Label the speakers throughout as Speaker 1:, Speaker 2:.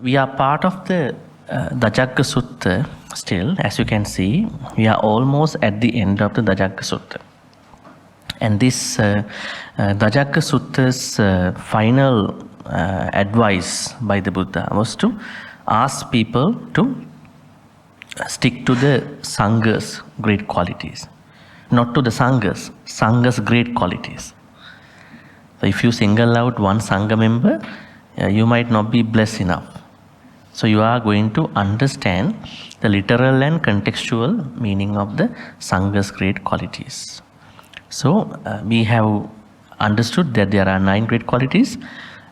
Speaker 1: we are part of the Dhajjha Sutta still. As you can see, we are almost at the end of the Dhajjha Sutta. And this Dhajjha Sutta's final advice by the Buddha was to ask people to stick to the Sangha's great qualities. Not to the Sangha's great qualities. So if you single out one Sangha member, you might not be blessed enough. So you are going to understand the literal and contextual meaning of the Sangha's great qualities. So we have understood that there are 9 great qualities: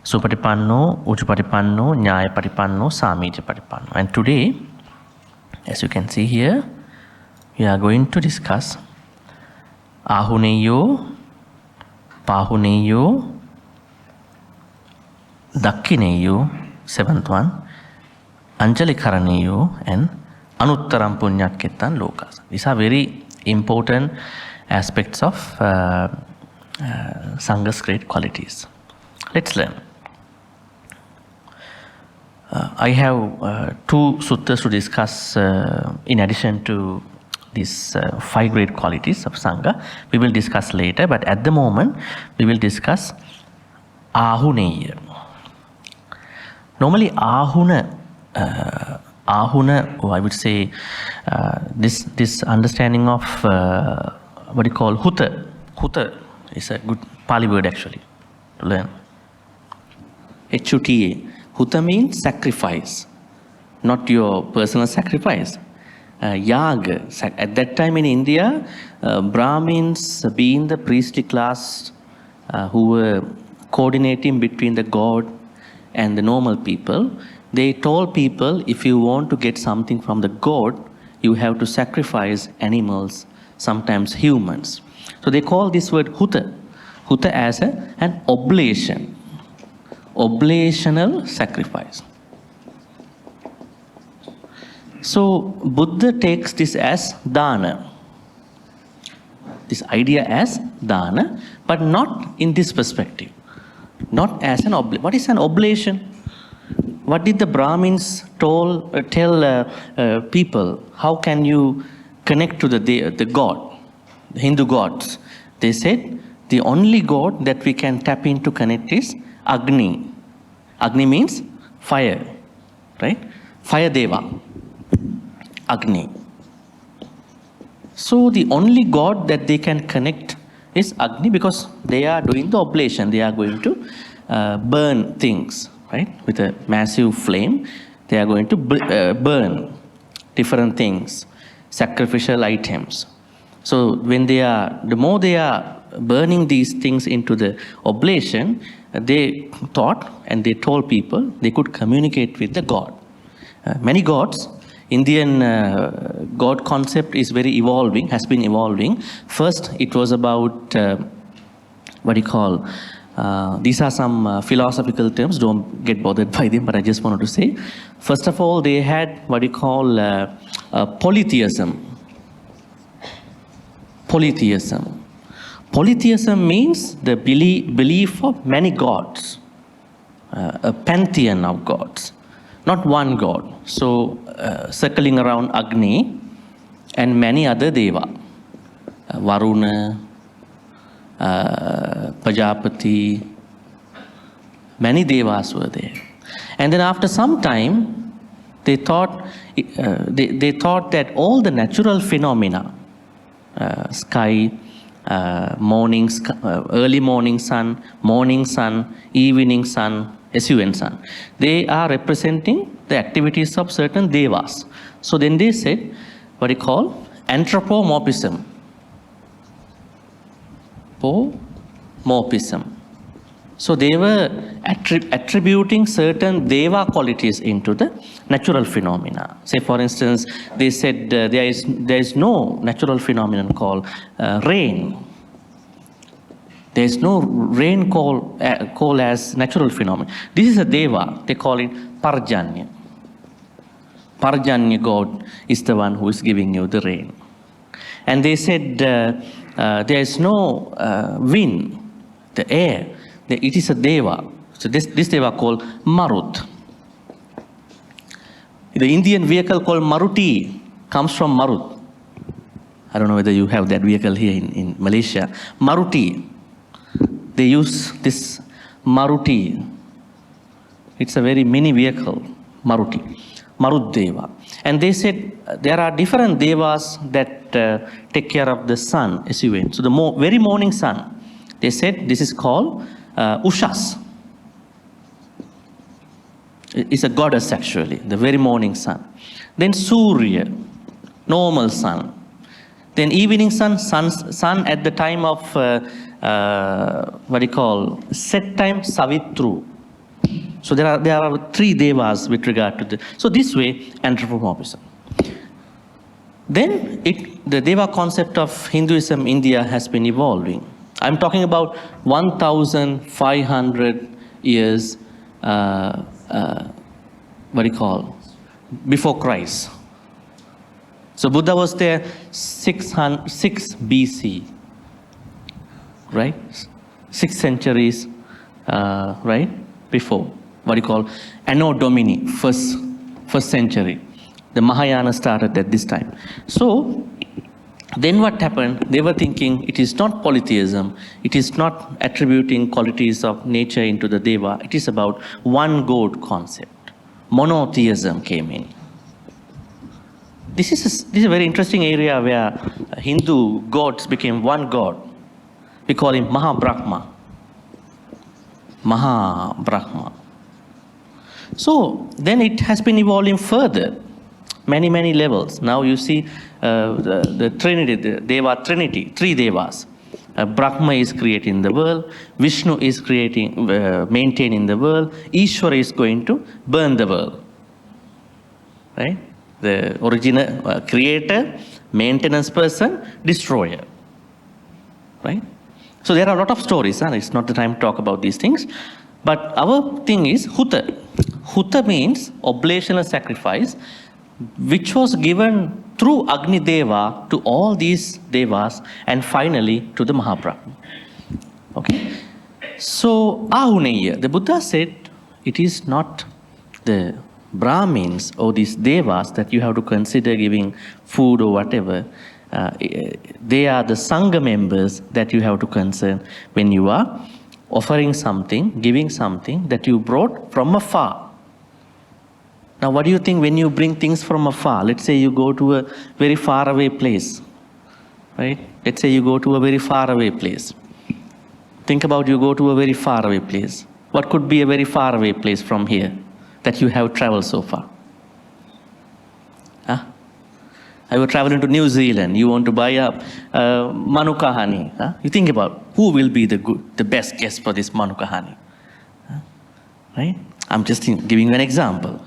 Speaker 1: Supatipanno, Ujjapatipanno, Nyayapatipanno, Samijapatipanno. And today, as you can see here, we are going to discuss Ahuneyo, Pahuneyo, Dakkineyo, 7th one, Anjalikaraneyo, and Anuttaram Punyakketan Lokas. These are very important aspects of Sangha's great qualities. Let's learn. I have 2 suttas to discuss in addition to these 5 great qualities of Sangha. We will discuss later, but at the moment we will discuss Ahuneya. Normally Ahuna, I would say this understanding of what you call Hutta. Hutta is a good Pali word actually to learn. H-U-T-A. Hutta means sacrifice, not your personal sacrifice. Yaga. At that time in India, Brahmins, being the priestly class who were coordinating between the god and the normal people, they told people, if you want to get something from the god, you have to sacrifice animals, sometimes humans. So they call this word Hutta. Hutta as an oblation. Oblational sacrifice. So Buddha takes this as dana. This idea as dana, but not in this perspective. Not as an oblation. What is an oblation? What did the Brahmins tell people? How can you connect to the god, the Hindu gods? They said the only god that we can tap into connect is Agni. Agni means fire, right? Fire Deva. Agni. So the only god that they can connect is Agni, because they are doing the oblation. They are going to burn things, right? With a massive flame, they are going to burn different things, sacrificial items. So when the more they are burning these things into the oblation, they thought and they told people they could communicate with the god. Many gods, Indian god concept is very evolving, has been evolving. First, it was about these are some philosophical terms, don't get bothered by them, but I just wanted to say. First of all, they had polytheism. Polytheism. Polytheism means the belief of many gods, a pantheon of gods, not one god. So circling around Agni and many other deva, Varuna, Pajapati, many devas were there. And then after some time, they thought that all the natural phenomena, sky, early morning sun, evening sun, SUN sun, they are representing the activities of certain devas. So then they said anthropomorphism. So they were attributing certain deva qualities into the natural phenomena. Say for instance, they said there is no natural phenomenon called rain. There is no rain call as natural phenomenon. This is a deva. They call it Parjanya. Parjanya god is the one who is giving you the rain. And they said there is no wind, the air. It is a deva. So this deva called Marut. The Indian vehicle called Maruti comes from Marut. I don't know whether you have that vehicle here in Malaysia. Maruti. They use this Maruti. It's a very mini vehicle, Maruti. Marut Deva. And they said there are different devas that take care of the sun, as you went. So the very morning sun, they said this is called Ushas. It's a goddess actually, the very morning sun. Then Surya, normal sun. Then evening sun at the time of set time, Savitru. So there are three devas with regard to the. So this way, anthropomorphism. Then the deva concept of Hinduism, India has been evolving. I'm talking about 1,500 years. Before Christ. So Buddha was there 6 BC, right? 6 centuries, right? Before, Anno Domini, first century. The Mahayana started at this time. So, then what happened? They were thinking it is not polytheism, it is not attributing qualities of nature into the deva, it is about one God concept. Monotheism came in. This is a very interesting area where Hindu gods became one god. We call him Maha Brahma. So then it has been evolving further, many levels. Now you see the Trinity, the Deva Trinity, 3 devas. Brahma is creating the world, Vishnu is maintaining the world, Ishvara is going to burn the world. Right? The original creator, maintenance person, destroyer. Right? So there are a lot of stories, and it's not the time to talk about these things. But our thing is Hutta. Hutta means oblation and sacrifice, which was given through Agni Deva to all these devas and finally to the Mahaprabhu. Okay? So, Ahuneya, the Buddha said it is not the Brahmins or these devas that you have to consider giving food or whatever. They are the Sangha members that you have to concern when you are offering something, giving something that you brought from afar. Now, what do you think when you bring things from afar? Let's say you go to a very far away place, right? Let's say you go to a very far away place. Think about you go to a very far away place. What could be a very far away place from here that you have traveled so far? Huh? I was traveling to New Zealand. You want to buy a Manuka honey. Huh? You think about who will be the best guest for this Manuka honey. Huh? Right? I'm just giving you an example.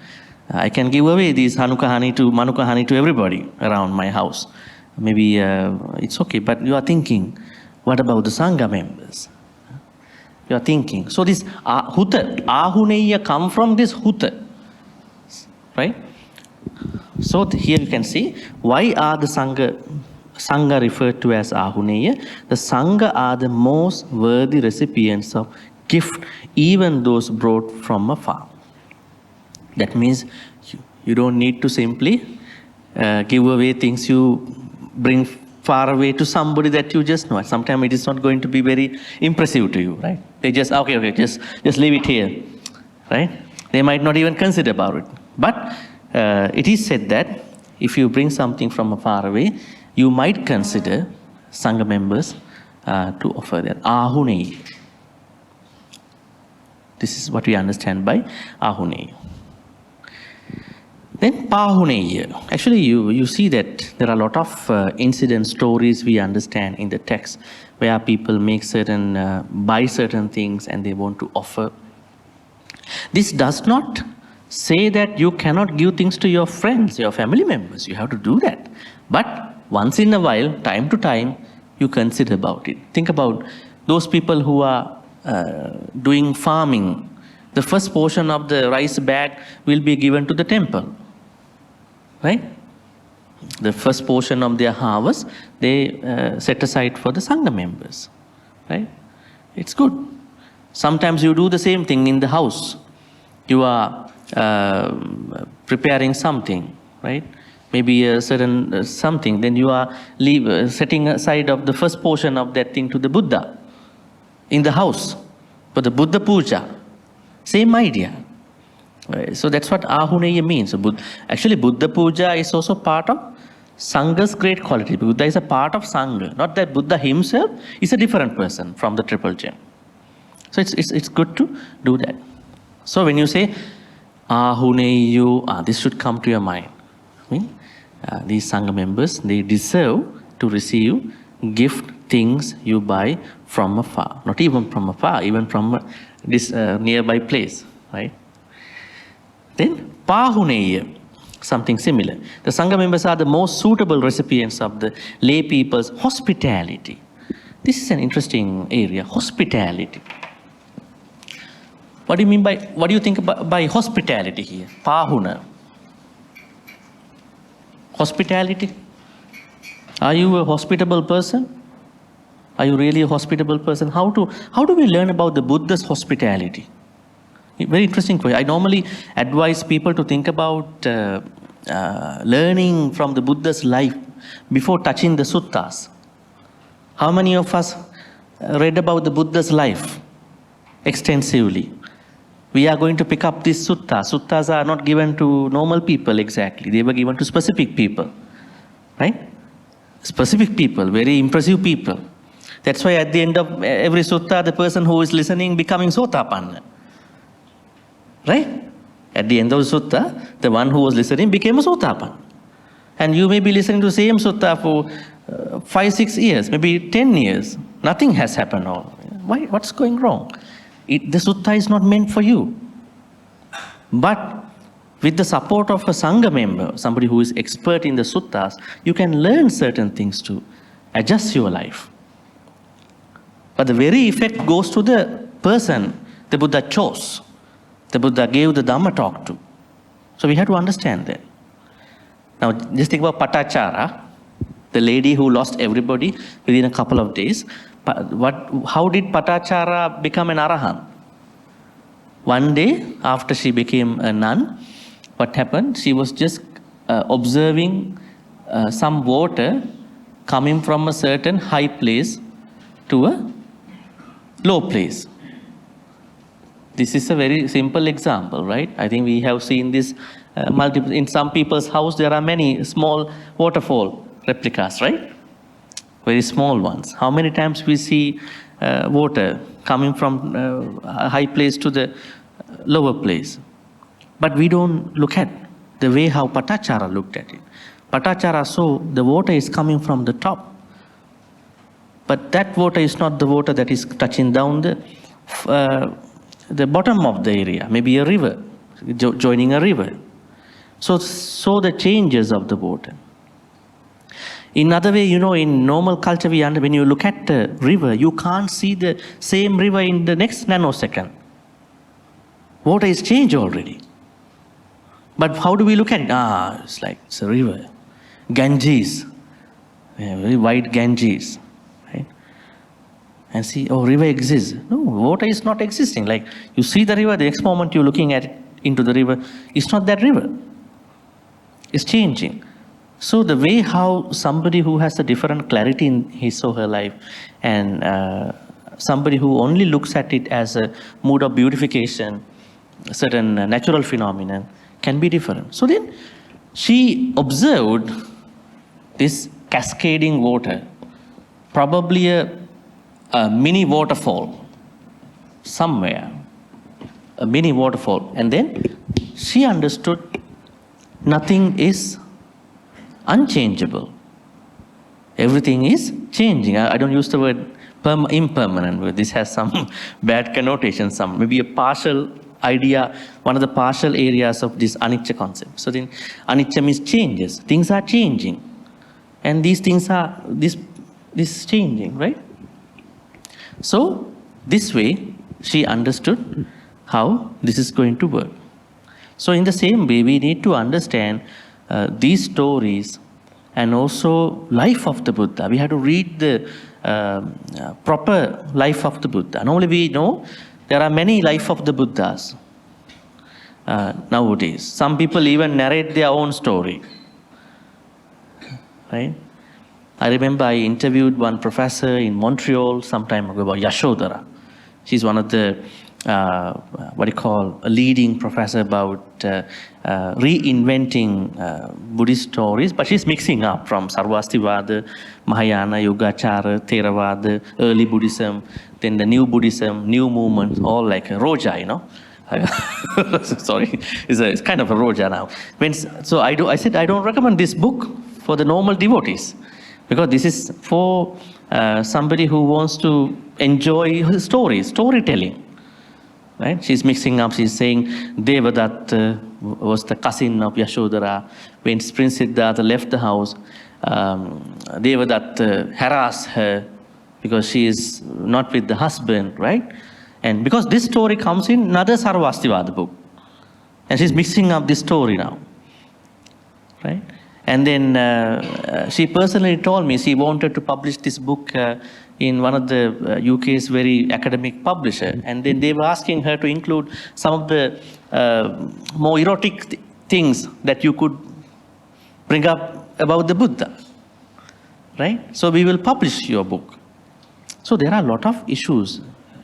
Speaker 1: I can give away these Manuka honey to everybody around my house. Maybe it's okay, but you are thinking, what about the Sangha members? You are thinking. So this Hutta, Ahuneya come from this Hutta, right? So here you can see, why are the Sangha referred to as Ahuneya? The Sangha are the most worthy recipients of gift, even those brought from afar. That means you don't need to simply give away things you bring far away to somebody that you just know. Sometimes it is not going to be very impressive to you, right? They just, okay, just leave it here, right? They might not even consider about it. But it is said that if you bring something from far away, you might consider Sangha members to offer that. Ahunei. This is what we understand by Ahunei. Then Pahuneya. Actually, you see that there are a lot of incident stories we understand in the text where people make buy certain things and they want to offer. This does not say that you cannot give things to your friends, your family members. You have to do that. But once in a while, time to time, you consider about it. Think about those people who are doing farming. The first portion of the rice bag will be given to the temple. Right? The first portion of their harvest, they set aside for the Sangha members. Right? It's good. Sometimes you do the same thing in the house. You are preparing something, right? Maybe a certain something, then you are setting aside of the first portion of that thing to the Buddha in the house for the Buddha puja. Same idea. Right? So that's what Ahuneya means. So actually, Buddha puja is also part of Sangha's great quality. Buddha is a part of Sangha, not that Buddha himself is a different person from the triple gem. So it's good to do that. So when you say Ahuneyu, this should come to your mind. These Sangha members, they deserve to receive gift things you buy from afar. Not even from afar, even from this nearby place, right? Then Pahuneya, something similar. The Sangha members are the most suitable recipients of the lay people's hospitality. This is an interesting area, hospitality. What do you mean by, what do you think by hospitality here? Pahuna. Hospitality. Are you a hospitable person? Are you really a hospitable person? How do we learn about the Buddha's hospitality? Very interesting question. I normally advise people to think about learning from the Buddha's life before touching the suttas. How many of us read about the Buddha's life extensively? We are going to pick up this sutta. Suttas are not given to normal people exactly. They were given to specific people, right? Specific people, very impressive people. That's why at the end of every sutta, the person who is listening becoming Sotapanna. Right? At the end of the sutta, the one who was listening became a Sotapanna. And you may be listening to the same sutta for 5-6 years, maybe 10 years. Nothing has happened. Why? What's going wrong? The sutta is not meant for you. But with the support of a Sangha member, somebody who is expert in the suttas, you can learn certain things to adjust your life. But the very effect goes to the person the Buddha chose. The Buddha gave the Dhamma talk to. So we have to understand that. Now just think about Patachara, the lady who lost everybody within a couple of days. How did Patachara become an Arahant? One day after she became a nun, what happened? She was just observing some water coming from a certain high place to a low place. This is a very simple example, right? I think we have seen this multiple. In some people's house, there are many small waterfall replicas, right? Very small ones. How many times we see water coming from a high place to the lower place? But we don't look at the way how Patachara looked at it. Patachara saw the water is coming from the top. But that water is not the water that is touching down the bottom of the area, maybe a river, joining a river. So the changes of the water. In other way, in normal culture, when you look at the river, you can't see the same river in the next nanosecond. Water is changed already. But how do we look at it? It's a river. Ganges, very wide Ganges, right? And see, river exists. No, water is not existing. Like you see the river, the next moment you're looking at it into the river, it's not that river. It's changing. So the way how somebody who has a different clarity in his or her life and somebody who only looks at it as a mood of beautification, a certain natural phenomenon, can be different. So then she observed this cascading water, probably a mini waterfall somewhere, a mini waterfall. And then she understood nothing is unchangeable. Everything is changing. I don't use the word impermanent, but this has some bad connotation, maybe a partial idea, one of the partial areas of this anicca concept. So then anicca means changes. Things are changing. And these things are, this is changing, right? So this way, she understood how this is going to work. So in the same way, we need to understand these stories and also life of the Buddha. We have to read the proper life of the Buddha. Normally we know there are many life of the Buddhas. nowadays. Some people even narrate their own story. Right? I remember I interviewed one professor in Montreal some time ago about Yashodhara. She's one of the, a leading professor about reinventing Buddhist stories, but she's mixing up from Sarvastivada, Mahayana, Yogacara, Theravada, early Buddhism, then the new Buddhism, new movements, all like a Roja, you know. Sorry, it's kind of a Roja now. I said, I don't recommend this book for the normal devotees, because this is for somebody who wants to enjoy her storytelling. Right? She's mixing up, she's saying Devadatta was the cousin of Yashodhara. When Prince Siddhartha left the house, Devadatta harassed her because she is not with the husband, right? And because this story comes in another Sarvastivada book. And she's mixing up this story now, right? And then she personally told me she wanted to publish this book in one of the UK's very academic publisher. And then they were asking her to include some of the more erotic things that you could bring up about the Buddha, right? So we will publish your book. So there are a lot of issues,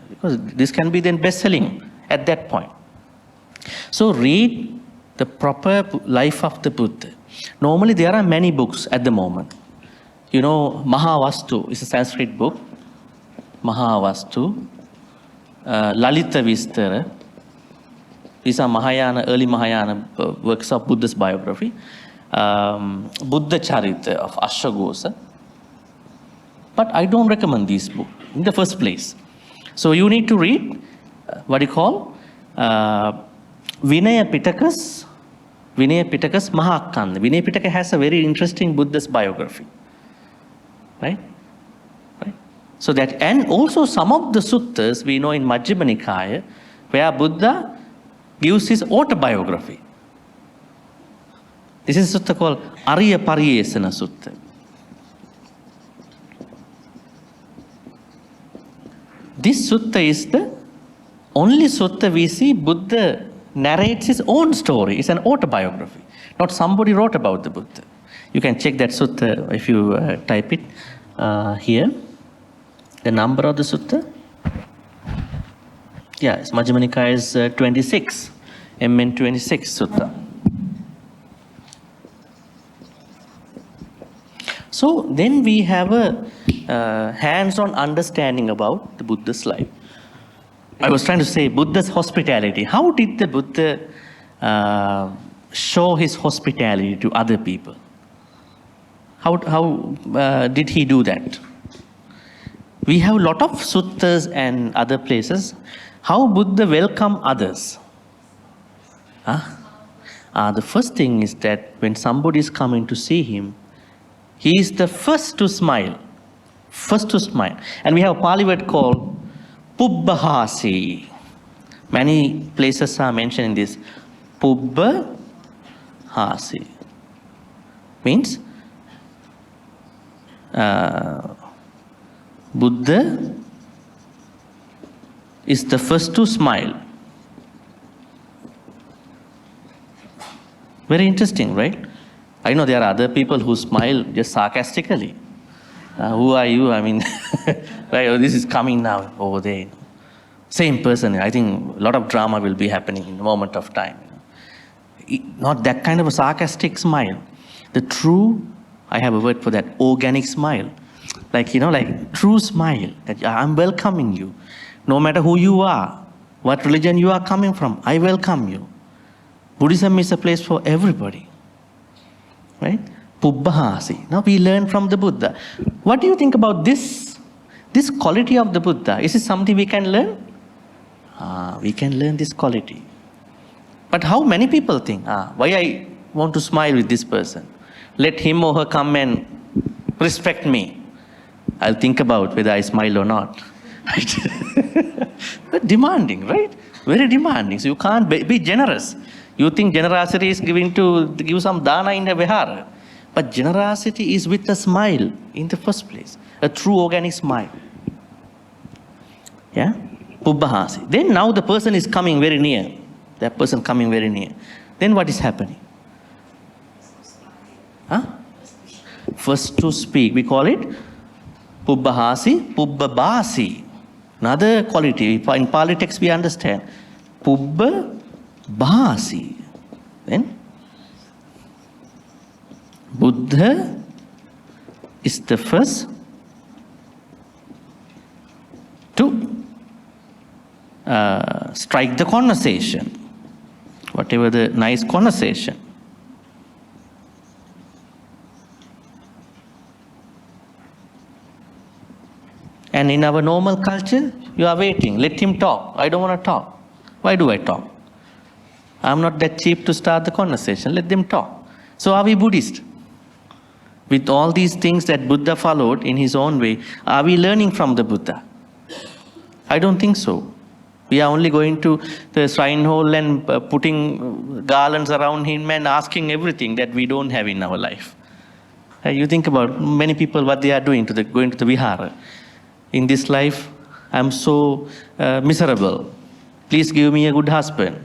Speaker 1: because this can be then best-selling at that point. So read the proper life of the Buddha. Normally there are many books at the moment. You know, Mahavastu is a Sanskrit book. Mahavastu, Lalita Vistara. These are Mahayana, early Mahayana works of Buddha's biography. Buddha Charita of Ashwaghosa. But I don't recommend this book in the first place. So you need to read Vinaya Pitaka's Mahakanda. Vinaya Pitaka has a very interesting Buddhist biography. Right? So that, and also some of the suttas we know in Majjhima Nikaya, where Buddha gives his autobiography. This is a sutta called Arya Pariyesana Sutta. This sutta is the only sutta we see Buddha narrates his own story. It's an autobiography. Not somebody wrote about the Buddha. You can check that sutta if you type it here. The number of the sutta. Yeah, it's Majjhima Nikaya's 26. MN 26 sutta. So then we have a hands-on understanding about the Buddha's life. I was trying to say Buddha's hospitality. How did the Buddha show his hospitality to other people? How did he do that? We have a lot of suttas and other places. How Buddha welcome others? The first thing is that when somebody is coming to see him, he is the first to smile. First to smile. And we have a Pali word called Pubbahasi. Many places are mentioning this. Pubbahasi. Means Buddha is the first to smile. Very interesting, right? I know there are other people who smile just sarcastically. Who are you? I mean, right, oh, this is coming now over there. Same person. I think a lot of drama will be happening in a moment of time. Not that kind of a sarcastic smile. The true, I have a word for that, organic smile. Like true smile, that I'm welcoming you. No matter who you are, what religion you are coming from, I welcome you. Buddhism is a place for everybody. Right? Pubbahasi. Now we learn from the Buddha. What do you think about this quality of the Buddha? Is it something we can learn? We can learn this quality. But how many people think, why I want to smile with this person? Let him or her come and respect me. I'll think about whether I smile or not. Right? But demanding, right? Very demanding. So you can't be generous. You think generosity is to give some dana in a vihara. But generosity is with a smile in the first place. A true organic smile. Yeah? Pubbahasi. Then now the person is coming very near. That person coming very near. Then what is happening? Huh? First to speak, we call it Pubbahasi, Pubbabasi. Another quality, in Pali text we understand. Pubbabasi. Then Buddha is the first to strike the conversation, whatever the nice conversation. And in our normal culture, you are waiting. Let him talk. I don't want to talk. Why do I talk? I'm not that cheap to start the conversation. Let them talk. So are we Buddhist? With all these things that Buddha followed in his own way, are we learning from the Buddha? I don't think so. We are only going to the shrine hall and putting garlands around him and asking everything that we don't have in our life. You think about many people, what they are doing, going to the Vihara. In this life, I'm so miserable. Please give me a good husband.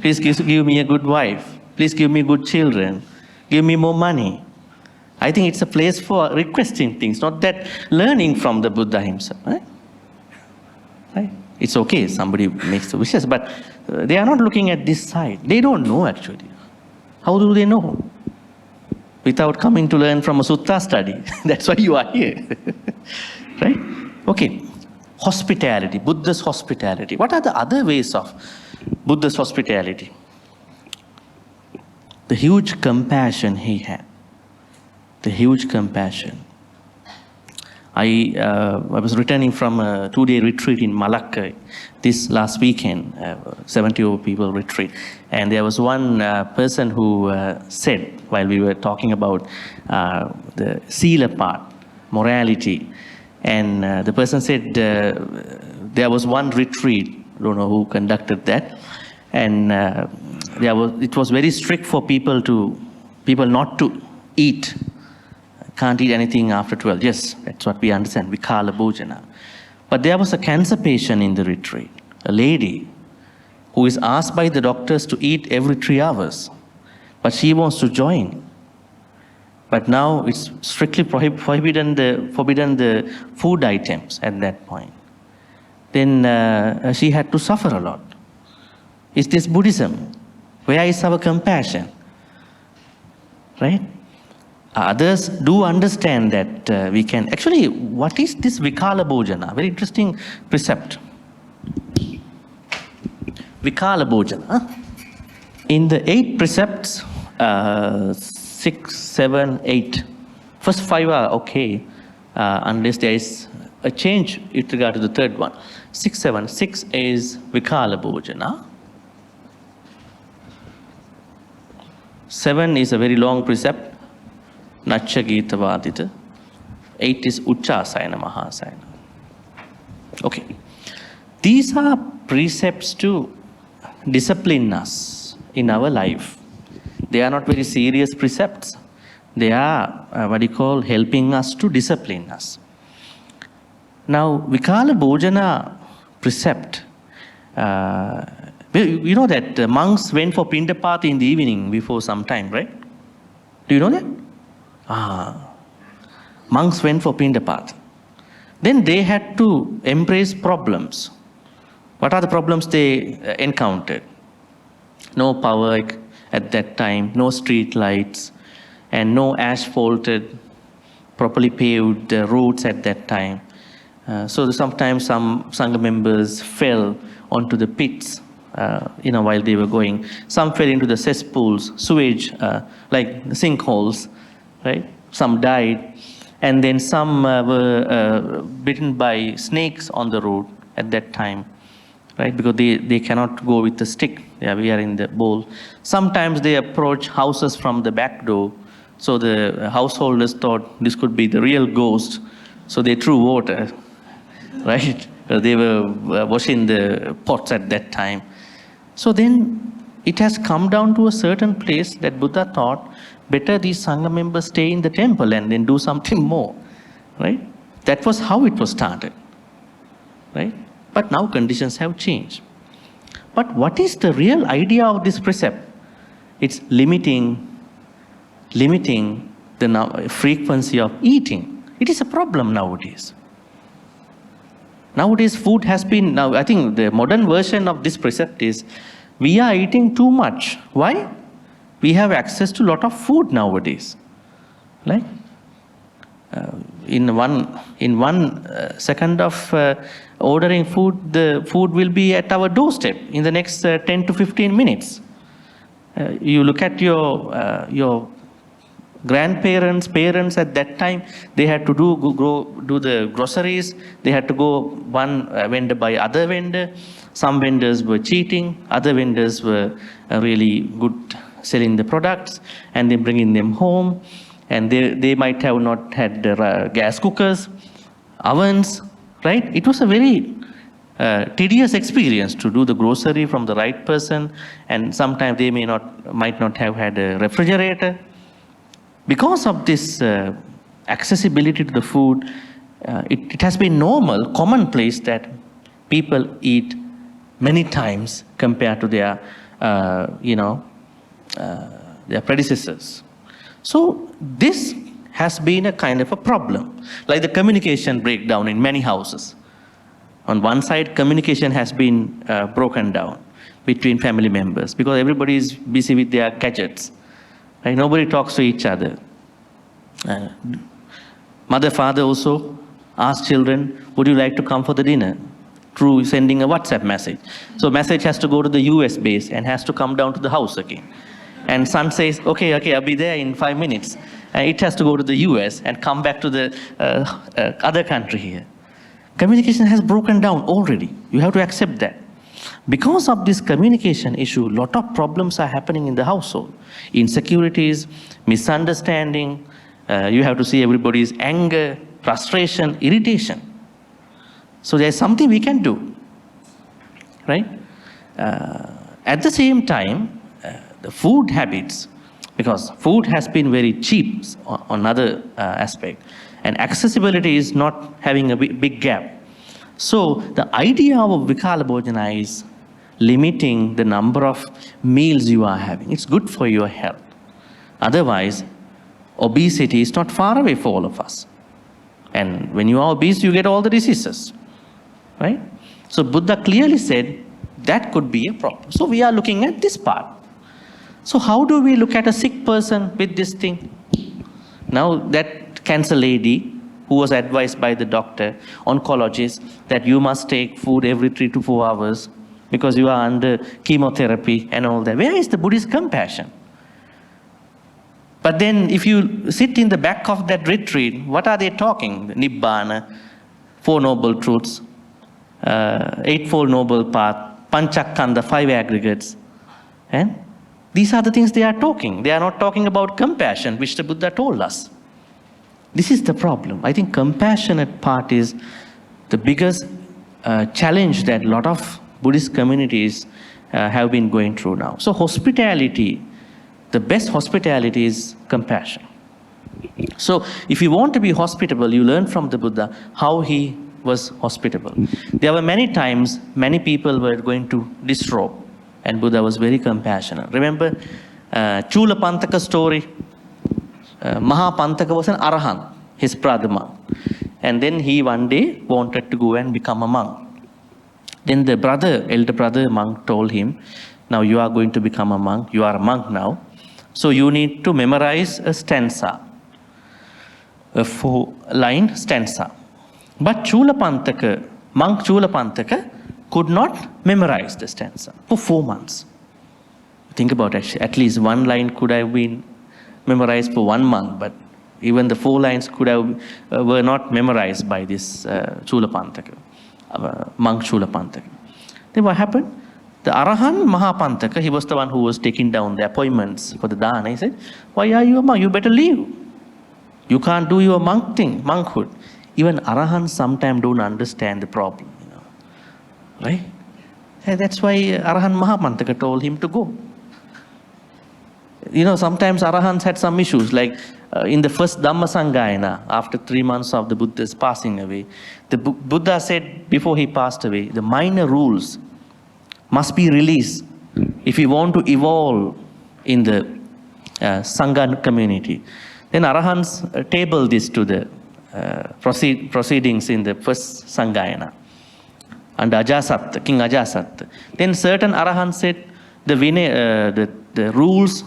Speaker 1: Please give me a good wife. Please give me good children. Give me more money. I think it's a place for requesting things, not that learning from the Buddha himself. Right? Right? It's okay, somebody makes the wishes, but they are not looking at this side. They don't know actually. How do they know? Without coming to learn from a sutta study. That's why you are here. Right? Okay. Hospitality, Buddha's hospitality. What are the other ways of Buddha's hospitality? The huge compassion he had. The huge compassion. I was returning from a 2-day retreat in Malacca this last weekend, 70 people retreat. And there was one person who said, while we were talking about the Sila part, morality, and the person said there was one retreat, I don't know who conducted that, and it was very strict for people not to eat. Can't eat anything after 12. Yes, that's what we understand, Vikala Bhojana. But there was a cancer patient in the retreat, a lady who is asked by the doctors to eat every 3 hours, but she wants to join. But now it's strictly forbidden the food items at that point. Then she had to suffer a lot. Is this Buddhism? Where is our compassion? Right? Others do understand that we can. Actually, what is this Vikala Bhojana? Very interesting precept. Vikala Bhojana. In the 8 precepts, 6, 7, 8. First 5 are okay, unless there is a change with regard to the third one. 6, 7. 6 is Vikala Bhojana. 7 is a very long precept. Nacha Gita Vadita. 8 is Uchasayana Mahasayana. Okay. These are precepts to discipline us in our life. They are not very serious precepts. They are helping us to discipline us. Now, Vikala Bhojana precept, you know that monks went for Pindapat in the evening before some time, right? Do you know that? Monks went for Pindapat. Then they had to embrace problems. What are the problems they encountered? No power at that time, no street lights, and no asphalted, properly paved roads at that time. So sometimes some Sangha members fell onto the pits, while they were going. Some fell into the cesspools, sewage, like sinkholes, right? Some died. And then some were bitten by snakes on the road at that time, right? Because they cannot go with the stick. We are in the bowl. Sometimes they approach houses from the back door. So the householders thought this could be the real ghost. So they threw water, right? They were washing the pots at that time. So then it has come down to a certain place that Buddha thought, better these Sangha members stay in the temple and then do something more, right? That was how it was started, right? But now conditions have changed. But what is the real idea of this precept? It's limiting the frequency of eating. It is a problem nowadays. Nowadays, food has been, now I think the modern version of this precept is, we are eating too much. Why? We have access to a lot of food nowadays. Like, in one second of ordering food, the food will be at our doorstep in the next 10 to 15 minutes. You look at your grandparents, parents at that time, they had to do the groceries. They had to go one vendor by other vendor. Some vendors were cheating. Other vendors were really good selling the products and then bringing them home. And they might have not had gas cookers, ovens, right? It was a very tedious experience to do the grocery from the right person, and sometimes they might not have had a refrigerator. Because of this accessibility to the food, it has been normal, commonplace that people eat many times compared to their predecessors. So this has been a kind of a problem, like the communication breakdown in many houses. On one side, communication has been broken down between family members because everybody is busy with their gadgets. Right? Nobody talks to each other. Mother, father also ask children, would you like to come for the dinner? Through sending a WhatsApp message. So message has to go to the US base and has to come down to the house again. And son says, okay, I'll be there in 5 minutes. And it has to go to the US and come back to the other country here. Communication has broken down already. You have to accept that. Because of this communication issue, a lot of problems are happening in the household. Insecurities, misunderstanding, you have to see everybody's anger, frustration, irritation. So there's something we can do, right? At the same time, the food habits, because food has been very cheap on other aspect, and accessibility is not having a big gap. So the idea of Vikala Bhojana is limiting the number of meals you are having. It's good for your health. Otherwise, obesity is not far away for all of us. And when you are obese, you get all the diseases, right? So Buddha clearly said that could be a problem. So we are looking at this part. So how do we look at a sick person with this thing? Now that cancer lady who was advised by the doctor, oncologist, that you must take food every 3 to 4 hours because you are under chemotherapy and all that. Where is the Buddhist compassion? But then if you sit in the back of that retreat, what are they talking? Nibbana, 4 Noble Truths, Eightfold Noble Path, Panchakkhandha, 5 aggregates. And these are the things they are talking. They are not talking about compassion, which the Buddha told us. This is the problem. I think compassionate part is the biggest challenge that a lot of Buddhist communities have been going through now. So hospitality, the best hospitality is compassion. So if you want to be hospitable, you learn from the Buddha how he was hospitable. There were many times, many people were going to disrobe, and Buddha was very compassionate. Remember Chula Pantaka story? Maha Pantaka was an arahant, his brother monk. And then he one day wanted to go and become a monk. Then the elder brother monk told him, now you are going to become a monk, you are a monk now. So you need to memorize a stanza, a 4-line stanza. But monk Chula Pantaka could not memorize the stanza for 4 months. Think about it, at least 1 line could have been memorized for 1 month, but even the 4 lines were not memorized by this Chula Pantaka, monk Chula Pantaka. Then what happened? The Arahant Maha Pantaka, he was the one who was taking down the appointments for the dana. He said, why are you a monk? You better leave. You can't do your monkhood. Even Arahants sometimes don't understand the problem, right? And that's why Arahant Maha Pantaka told him to go. Sometimes Arahants had some issues, like in the first Dhammasangayana, after 3 months of the Buddha's passing away, the Buddha said before he passed away, the minor rules must be released if we want to evolve in the Sangha community. Then Arahants table this to the proceedings in the first Sangayana under Ajasatta, King Ajasatta. Then certain Arahants said the rules,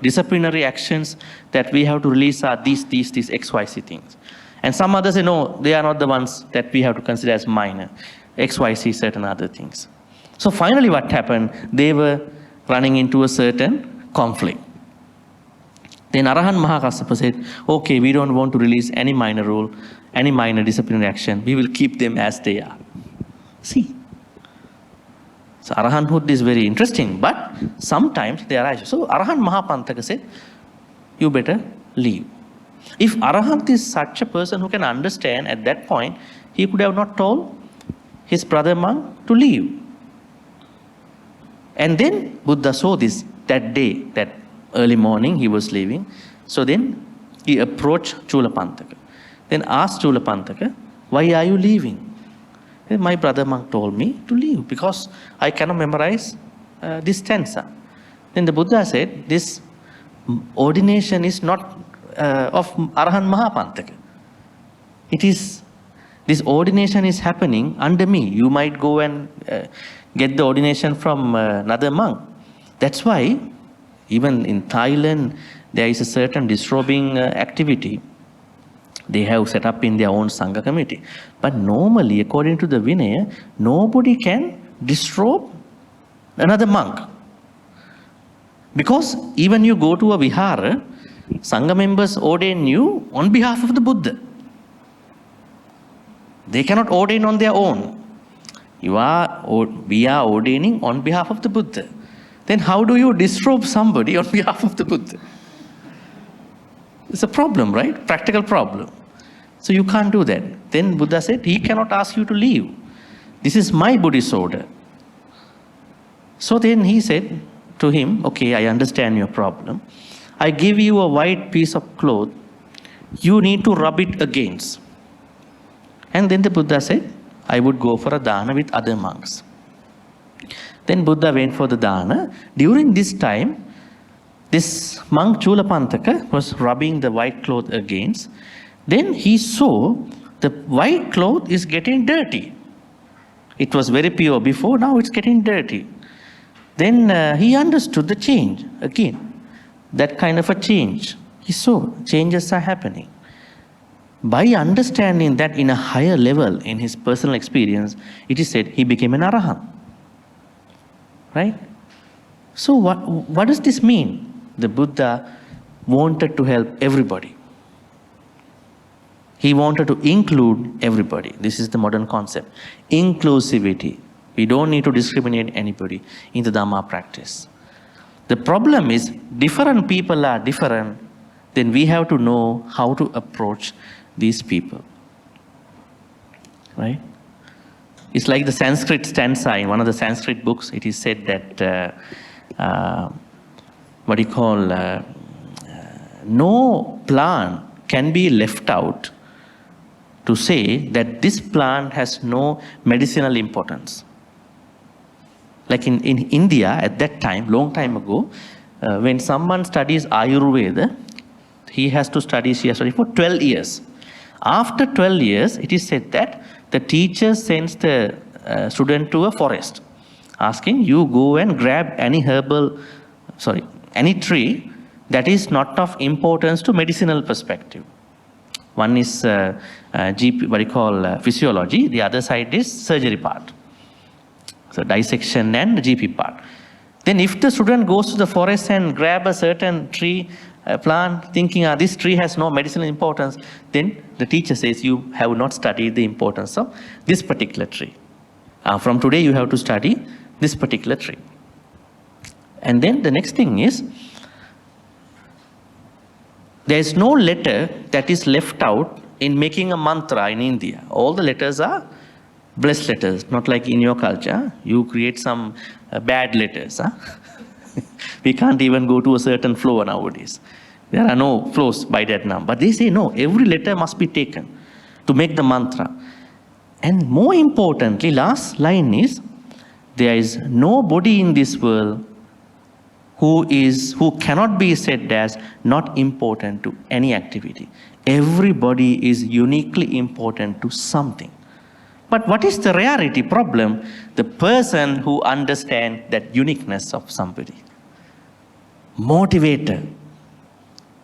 Speaker 1: disciplinary actions that we have to release are these XYZ things. And some others say, no, they are not the ones that we have to consider as minor. XYZ, certain other things. So finally what happened, they were running into a certain conflict. Then Arahant Mahakassapa said, okay, we don't want to release any minor rule, any minor disciplinary action. We will keep them as they are. See. So Arahanthood is very interesting, but sometimes they arise. So Arahant Mahapantaka said, you better leave. If Arahant is such a person who can understand at that point, he could have not told his brother monk to leave. And then Buddha saw this that day, that early morning he was leaving. So then he approached Chulapantaka. Then asked Chulapantaka, why are you leaving? My brother monk told me to leave because I cannot memorize this stanza. Then the Buddha said, this ordination is not of Arahant Mahapantaka. It is, this ordination is happening under me. You might go and get the ordination from another monk. That's why even in Thailand, there is a certain disrobing activity. They have set up in their own Sangha committee. But normally, according to the Vinaya, nobody can disrobe another monk. Because even you go to a Vihara, Sangha members ordain you on behalf of the Buddha. They cannot ordain on their own. We are ordaining on behalf of the Buddha. Then how do you disrobe somebody on behalf of the Buddha? It's a problem, right? Practical problem. So you can't do that. Then Buddha said, he cannot ask you to leave. This is my Buddhist order. So then he said to him, okay, I understand your problem. I give you a white piece of cloth. You need to rub it against. And then the Buddha said, I would go for a dana with other monks. Then Buddha went for the dana. During this time, this monk Chulapantaka was rubbing the white cloth against. Then he saw the white cloth is getting dirty. It was very pure before, now it's getting dirty. Then he understood the change again. That kind of a change. He saw changes are happening. By understanding that in a higher level in his personal experience, it is said he became an Arahant. Right? So what does this mean? The Buddha wanted to help everybody. He wanted to include everybody. This is the modern concept. Inclusivity. We don't need to discriminate anybody in the Dhamma practice. The problem is different people are different. Then we have to know how to approach these people. Right? It's like the Sanskrit stanza. In one of the Sanskrit books, it is said that no plant can be left out to say that this plant has no medicinal importance. Like in India at that time, long time ago, when someone studies Ayurveda, he has to study for 12 years. After 12 years, it is said that the teacher sends the student to a forest, asking you go and grab any any tree that is not of importance to medicinal perspective. One is physiology, the other side is surgery part. So dissection and GP part. Then if the student goes to the forest and grab a certain tree, plant, thinking this tree has no medicinal importance, then the teacher says you have not studied the importance of this particular tree. From today you have to study this particular tree. And then the next thing is, there is no letter that is left out in making a mantra in India. All the letters are blessed letters, not like in your culture. You create some bad letters. We can't even go to a certain floor nowadays. There are no floors by that number. But they say no, every letter must be taken to make the mantra. And more importantly, last line is, there is nobody in this world who cannot be said as not important to any activity. Everybody is uniquely important to something. But what is the rarity problem? The person who understands that uniqueness of somebody. Motivator,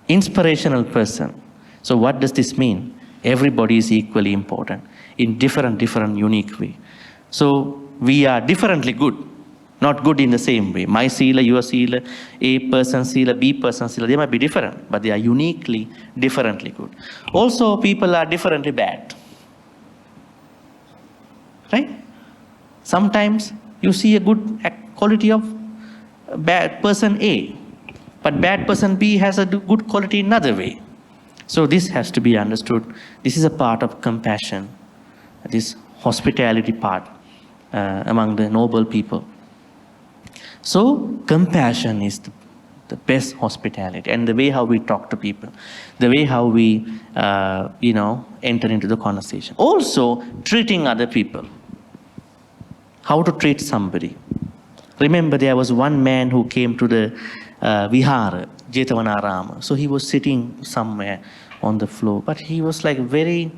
Speaker 1: inspirational person. So what does this mean? Everybody is equally important in different unique way. So we are differently good, not good in the same way. My sila, your sila, A person sila, B person sila, they might be different, but they are uniquely, differently good. Also, people are differently bad. Right? Sometimes you see a good quality of bad person A, but bad person B has a good quality in another way. So this has to be understood. This is a part of compassion, this hospitality part among the noble people. So compassion is the best hospitality, and the way how we talk to people, the way how we enter into the conversation. Also treating other people. How to treat somebody. Remember, there was one man who came to the Vihara, Jethavanarama. So he was sitting somewhere on the floor, but he was like very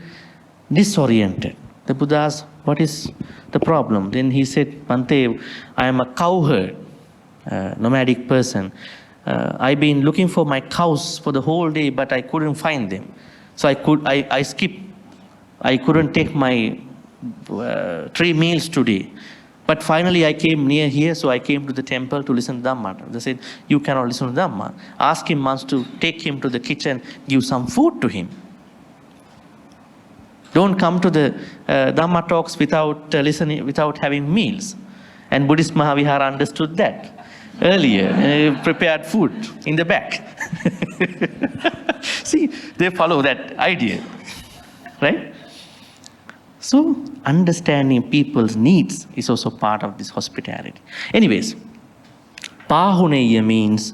Speaker 1: disoriented. The Buddha asked, what is the problem? Then he said, Bhante, I am a cowherd, nomadic person. I've been looking for my cows for the whole day, but I couldn't find them. So I skipped. I couldn't take my 3 meals today. But finally I came near here, so I came to the temple to listen to Dhamma. They said, you cannot listen to Dhamma. Ask him once to take him to the kitchen, give some food to him. Don't come to the Dhamma talks without listening, without having meals. And Buddhist Mahavihara understood that earlier, prepared food in the back. See, they follow that idea, right? So understanding people's needs is also part of this hospitality. Anyways, Pahuneya means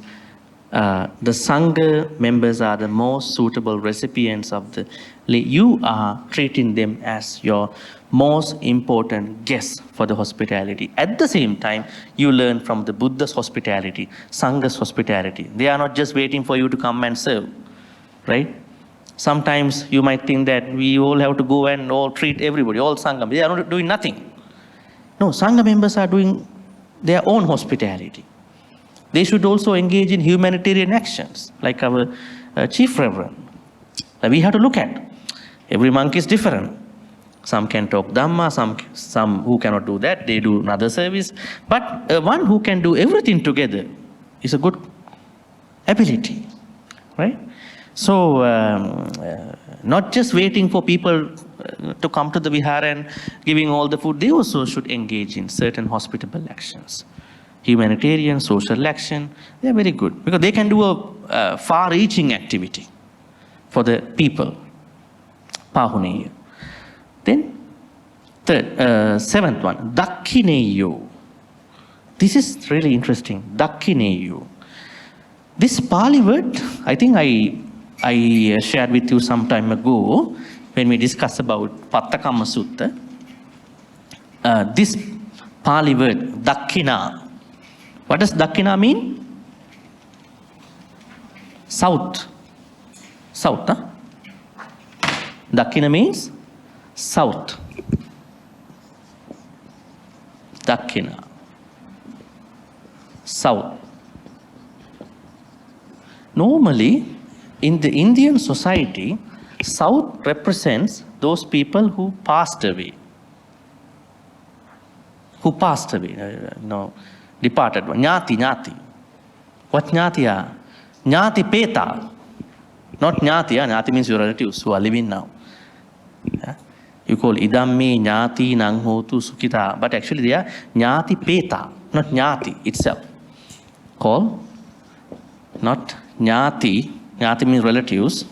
Speaker 1: the Sangha members are the most suitable recipients of the. You are treating them as your most important guests for the hospitality. At the same time, you learn from the Buddha's hospitality, Sangha's hospitality. They are not just waiting for you to come and serve, right? Sometimes you might think that we all have to go and all treat everybody, all Sangha. They are not doing nothing. No, Sangha members are doing their own hospitality. They should also engage in humanitarian actions, like our Chief Reverend. We have to look at. Every monk is different. Some can talk Dhamma, some who cannot do that, they do another service. But one who can do everything together is a good ability, right? So, not just waiting for people to come to the Vihara and giving all the food, they also should engage in certain hospitable actions. Humanitarian, social action, they are very good because they can do a far-reaching activity for the people. Pahuneya. Then, seventh one, Dakhineyo. This is really interesting, Dakhineyo. This Pali word, I think I shared with you some time ago when we discussed about Pattakama Sutta. This Pali word, Dakhina. What does Dakhina mean? South. South, huh? Dakhina means south. Dakhina. South. Normally, in the Indian society, South represents those people who passed away. Who passed away, departed. Jnati. What jnati are? Jnati peta. Not jnati, jnati means your relatives who are living now. Yeah? You call idammi, jnati, nanghotu, sukita. But actually they are jnati peta, not jnati itself. Call, not jnati. Jnati means relatives.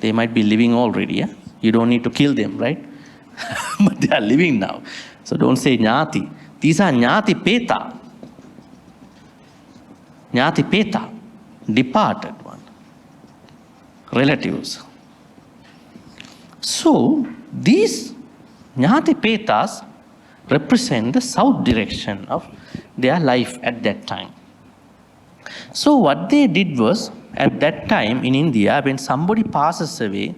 Speaker 1: They might be living already. Yeah? You don't need to kill them, right? But they are living now. So don't say jnati. These are jnati peta. Jnati peta. Departed one. Relatives. So these jnati petas, represent the south direction of their life at that time. So what they did was, at that time in India, when somebody passes away,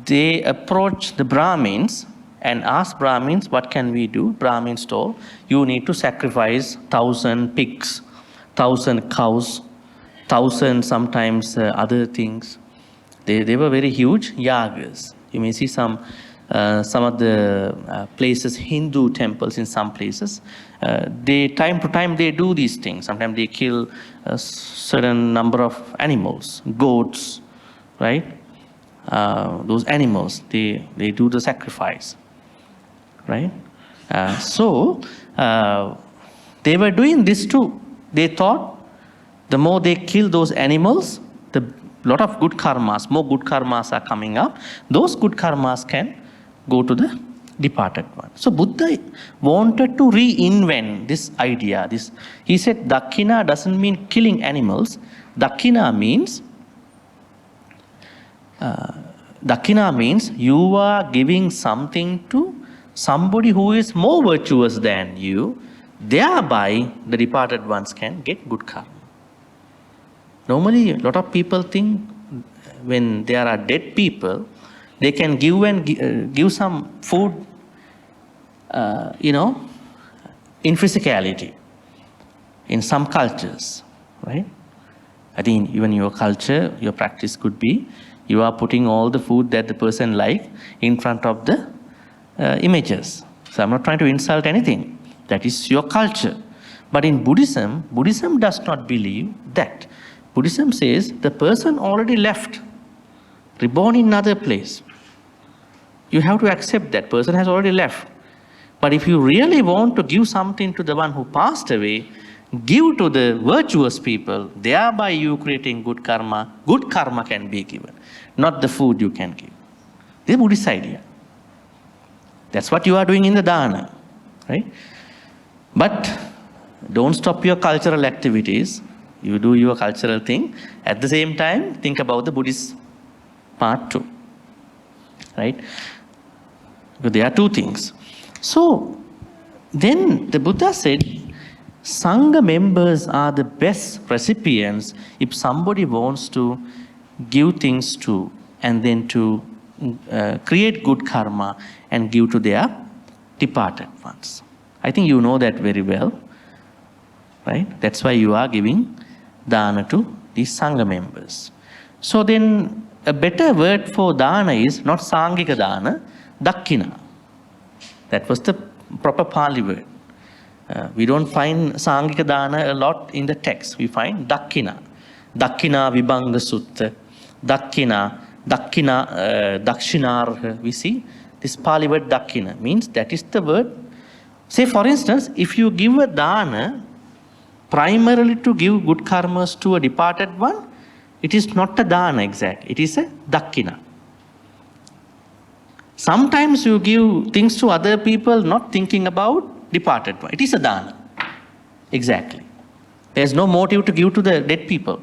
Speaker 1: they approach the Brahmins and ask Brahmins, what can we do? Brahmins told, you need to sacrifice 1,000 pigs, 1,000 cows, 1,000 sometimes other things. They were very huge yagas. You may see some of the places, Hindu temples in some places, time to time they do these things. Sometimes they kill a certain number of animals, goats, right? Those animals, they do the sacrifice, right? They were doing this too. They thought the more they kill those animals, the lot of good karmas, more good karmas are coming up. Those good karmas can go to the departed one. So Buddha wanted to reinvent this idea. He said dakkhina doesn't mean killing animals. Dakkhina means you are giving something to somebody who is more virtuous than you. Thereby, the departed ones can get good karma. Normally, a lot of people think when there are dead people, they can give some food, in physicality, in some cultures, right? I think even your culture, your practice could be, you are putting all the food that the person likes in front of the images. So I'm not trying to insult anything. That is your culture. But in Buddhism does not believe that. Buddhism says the person already left, reborn in another place. You have to accept that person has already left. But if you really want to give something to the one who passed away, give to the virtuous people, thereby you creating good karma can be given, not the food you can give. This is Buddhist idea. That's what you are doing in the dana, right? But don't stop your cultural activities. You do your cultural thing. At the same time, think about the Buddhist part too, right? Because there are two things. So then the Buddha said, Sangha members are the best recipients if somebody wants to give things to and then to create good karma and give to their departed ones. I think you know that very well, right? That's why you are giving dana to these Sangha members. So then a better word for dana is not Sangika dana, dakkhina. That was the proper Pali word. We don't find Sangika dana a lot in the text. We find dakkhina. Dakkhina vibhanga sutta. Dakshinarha. We see this Pali word dakkhina means that is the word. Say for instance, if you give a dana primarily to give good karmas to a departed one, it is not a dana exactly. It is a dakkhina. Sometimes you give things to other people not thinking about departed one. It is a dana. Exactly. There is no motive to give to the dead people.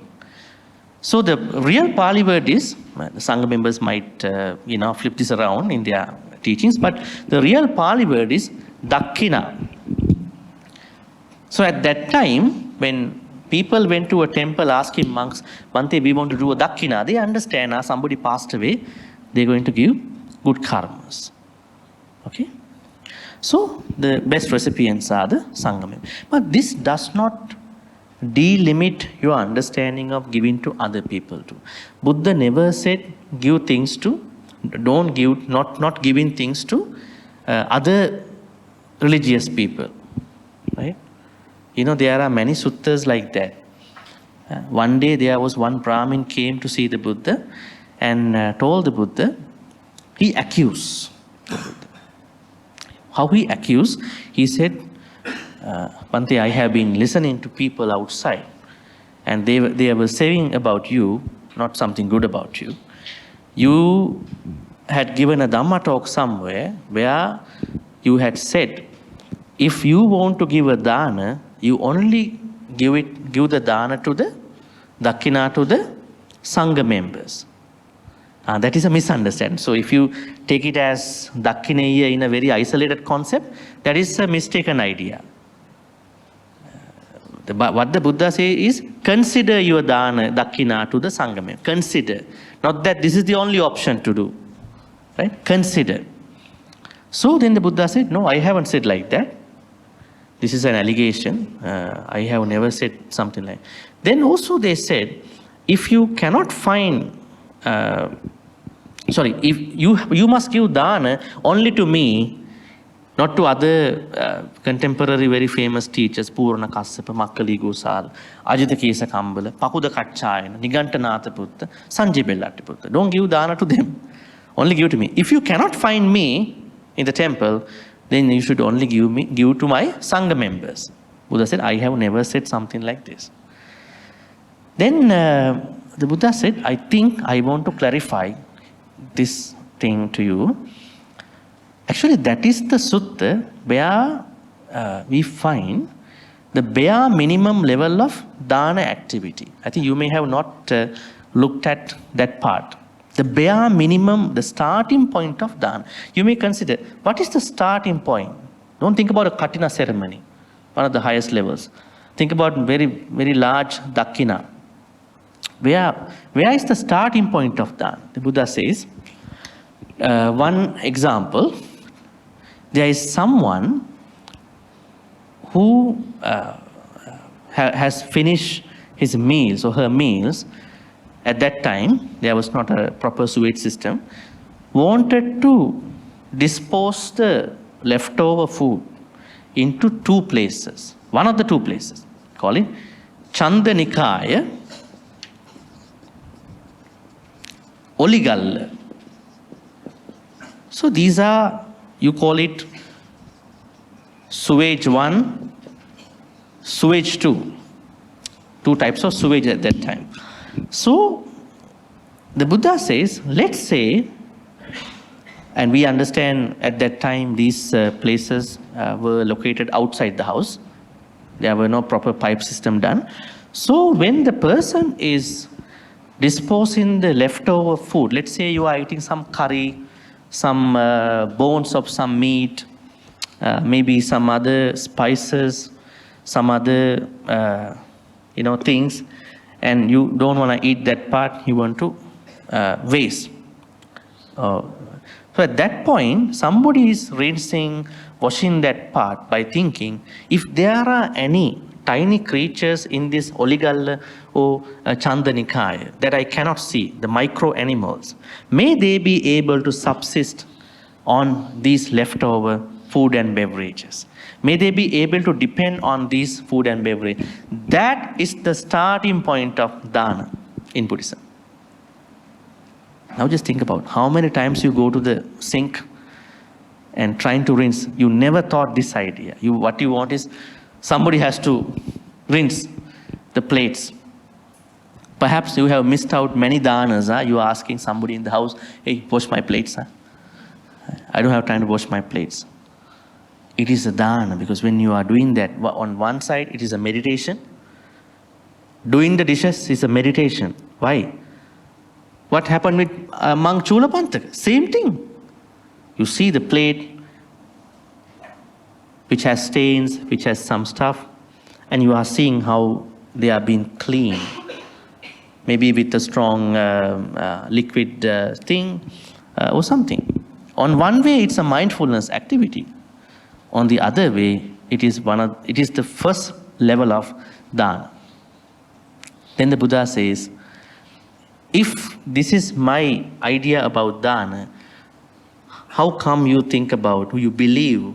Speaker 1: So the real Pali word is, the Sangha members might flip this around in their teachings, but the real Pali word is dakkhina. So at that time, when people went to a temple asking monks, Bhante, we want to do a dakkhina, they understand somebody passed away, they're going to give good karmas. Okay? So the best recipients are the Sangha members. But this does not delimit your understanding of giving to other people too. Buddha never said give things to, don't give, not giving things to other religious people, right? There are many suttas like that. One day there was one Brahmin came to see the Buddha and told the Buddha, he accused the Buddha. How he accused? He said, Bhante, I have been listening to people outside and they were saying about you, not something good about you. You had given a Dhamma talk somewhere where you had said, if you want to give a dana, you only give the dana to the dakkhina to the Sangha members. That is a misunderstanding. So if you take it as Dakkineya in a very isolated concept, that is a mistaken idea. What the Buddha says is, consider your dana, dakkina to the Sangha. Consider. Not that this is the only option to do. Right? Consider. So then the Buddha said, no, I haven't said like that. This is an allegation. I have never said something like that. Then also they said, if you cannot find, if you must give dana only to me, not to other contemporary very famous teachers, Purana Kassapa, Makkali Gosal, Ajita Kesa Kambala, Pakuda Katchayana, Nigantanatha Putta, Sanjay Bellatti Putta. Don't give dana to them. Only give to me. If you cannot find me in the temple, then you should only give to my Sangha members. Buddha said, I have never said something like this. Then the Buddha said, I think I want to clarify this thing to you. Actually, that is the sutta where we find the bare minimum level of dana activity. I think you may have not looked at that part. The bare minimum, the starting point of dana. You may consider, what is the starting point? Don't think about a katina ceremony, one of the highest levels. Think about very, very large dakkina. Where is the starting point of dana? The Buddha says, one example, there is someone who has finished his meals or her meals. At that time, there was not a proper sewage system, wanted to dispose the leftover food into two places. One of the two places, call it Chandanikaya, Oligalla. So these are, you call it sewage 1, sewage 2. Two types of sewage at that time. So the Buddha says, let's say, and we understand at that time these places were located outside the house. There were no proper pipe system done. So when the person is disposing the leftover food, let's say you are eating some curry, some bones of some meat, maybe some other spices, some other things, and you don't want to eat that part, you want to waste. So at that point, somebody is rinsing, washing that part by thinking, if there are any tiny creatures in this Oligalla or Chandanikaya that I cannot see, the micro animals, may they be able to subsist on these leftover food and beverages. May they be able to depend on these food and beverage. That is the starting point of dana in Buddhism. Now just think about how many times you go to the sink and trying to rinse. You never thought this idea. What you want is somebody has to rinse the plates. Perhaps you have missed out many danas. You are asking somebody in the house, hey, wash my plates. I don't have time to wash my plates. It is a dana, because when you are doing that, on one side it is a meditation. Doing the dishes is a meditation. Why? What happened with monk Chulapantaka? Same thing. You see the plate which has stains, which has some stuff, and you are seeing how they are being cleaned. Maybe with a strong liquid thing or something. On one way, it's a mindfulness activity. On the other way, it is the first level of dana. Then the Buddha says, if this is my idea about dana, how come you think about, you believe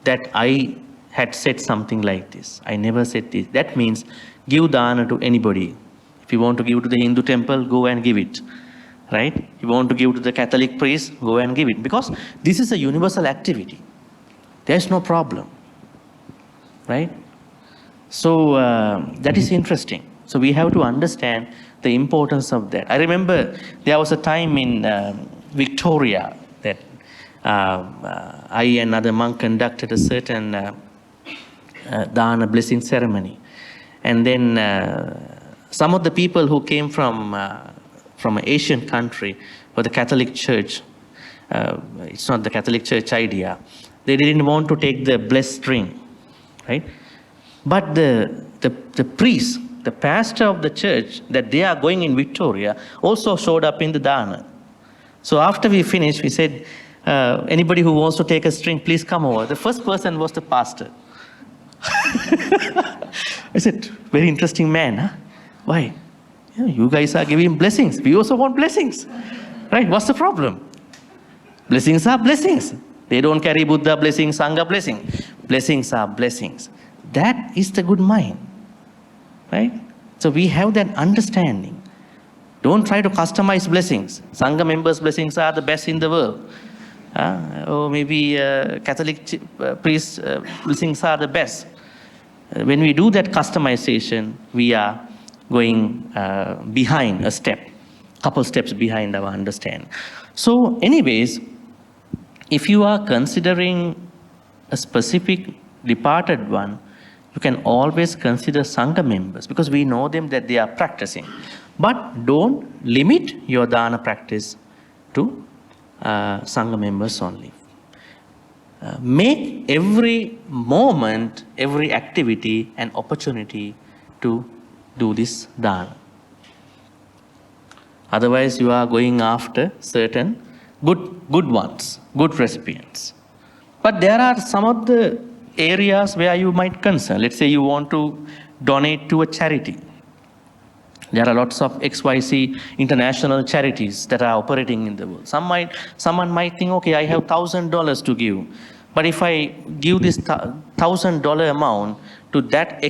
Speaker 1: that I had said something like this? I never said this. That means give dana to anybody. If you want to give to the Hindu temple, go and give it. Right? If you want to give to the Catholic priest, go and give it. Because this is a universal activity. There's no problem. Right? So that is interesting. So we have to understand the importance of that. I remember there was a time in Victoria that I and another monk conducted a certain dana blessing ceremony. And then some of the people who came from from an Asian country for the Catholic Church. It's not the Catholic Church idea. They didn't want to take the blessed ring, right? But the priest, the pastor of the church that they are going in Victoria also showed up in the dana. So after we finished, we said, anybody who wants to take a string, please come over. The first person was the pastor. I said, very interesting man, huh? Why? Yeah, you guys are giving blessings. We also want blessings. Right? What's the problem? Blessings are blessings. They don't carry Buddha blessing, Sangha blessing. Blessings are blessings. That is the good mind. Right? So we have that understanding. Don't try to customize blessings. Sangha members' blessings are the best in the world. Or maybe Catholic priest blessings are the best. When we do that customization, we are going behind a step, couple steps behind our understanding. So anyways, if you are considering a specific departed one, you can always consider Sangha members because we know them that they are practicing. But don't limit your dana practice to Sangha members only. Make every moment, every activity an opportunity to do this dana. Otherwise, you are going after certain good ones, good recipients. But there are some of the areas where you might concern. Let's say you want to donate to a charity. There are lots of XYZ international charities that are operating in the world. Someone might think, okay, I have $1,000 to give. But if I give this $1,000 amount to that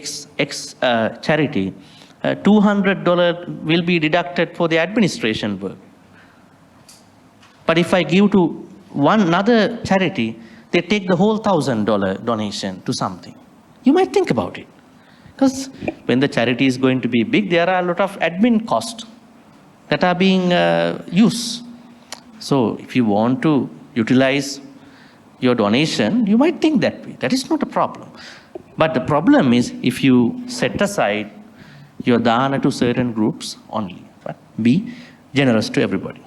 Speaker 1: charity, $200 will be deducted for the administration work. But if I give to another charity, they take the whole $1,000 donation to something. You might think about it. Because when the charity is going to be big, there are a lot of admin costs that are being used. So if you want to utilize your donation, you might think that way. That is not a problem. But the problem is if you set aside your dana to certain groups only, but be generous to everybody.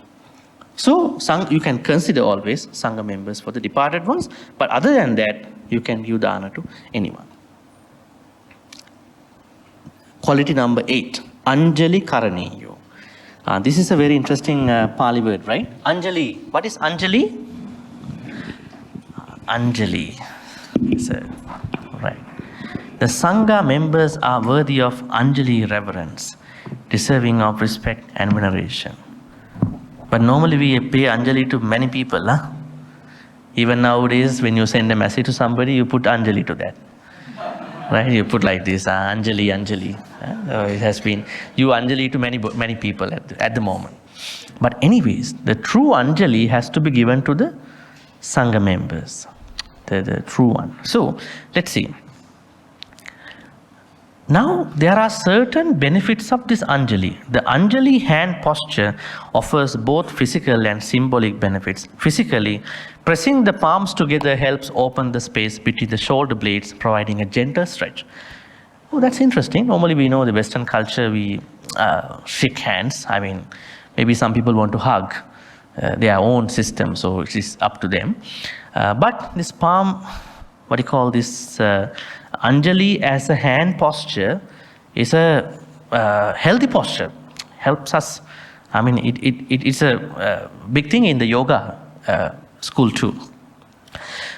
Speaker 1: So you can consider always Sangha members for the departed ones, but other than that, you can give dana to anyone. Quality number 8, Anjali Karaniyo. This is a very interesting Pali word, right? Anjali. What is Anjali? Anjali. Right. The Sangha members are worthy of Anjali reverence, deserving of respect and veneration. But normally we pay Anjali to many people. Huh? Even nowadays, when you send a message to somebody, you put Anjali to that. Right? You put like this, Anjali, Anjali. It has been, you Anjali to many people at the moment. But anyways, the true Anjali has to be given to the Sangha members. The true one. So, let's see. Now, there are certain benefits of this Anjali. The Anjali hand posture offers both physical and symbolic benefits. Physically, pressing the palms together helps open the space between the shoulder blades, providing a gentle stretch. Oh, that's interesting. Normally, we know the Western culture, we shake hands. I mean, maybe some people want to hug their own system, so it is up to them. But this palm, what do you call this, Anjali as a hand posture is a healthy posture. Helps us, I mean, it's a big thing in the yoga school too.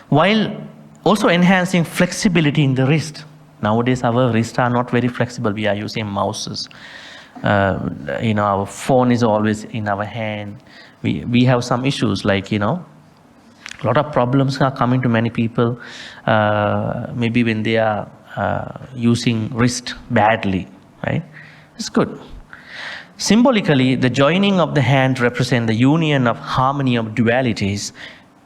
Speaker 1: While also enhancing flexibility in the wrist. Nowadays our wrists are not very flexible. We are using mouses. Our phone is always in our hand. We have some issues like, a lot of problems are coming to many people, maybe when they are using wrist badly, right? It's good. Symbolically, the joining of the hand represents the union of harmony of dualities,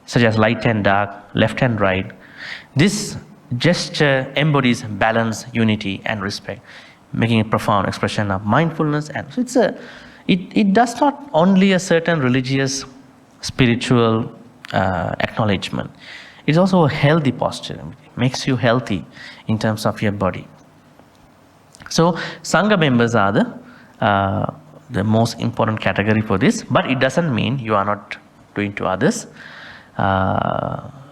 Speaker 1: such as light and dark, left and right. This gesture embodies balance, unity, and respect, making a profound expression of mindfulness. And so it does not only a certain religious, spiritual acknowledgement. It's also a healthy posture. It makes you healthy in terms of your body. So Sangha members are the most important category for this, but it doesn't mean you are not doing to others.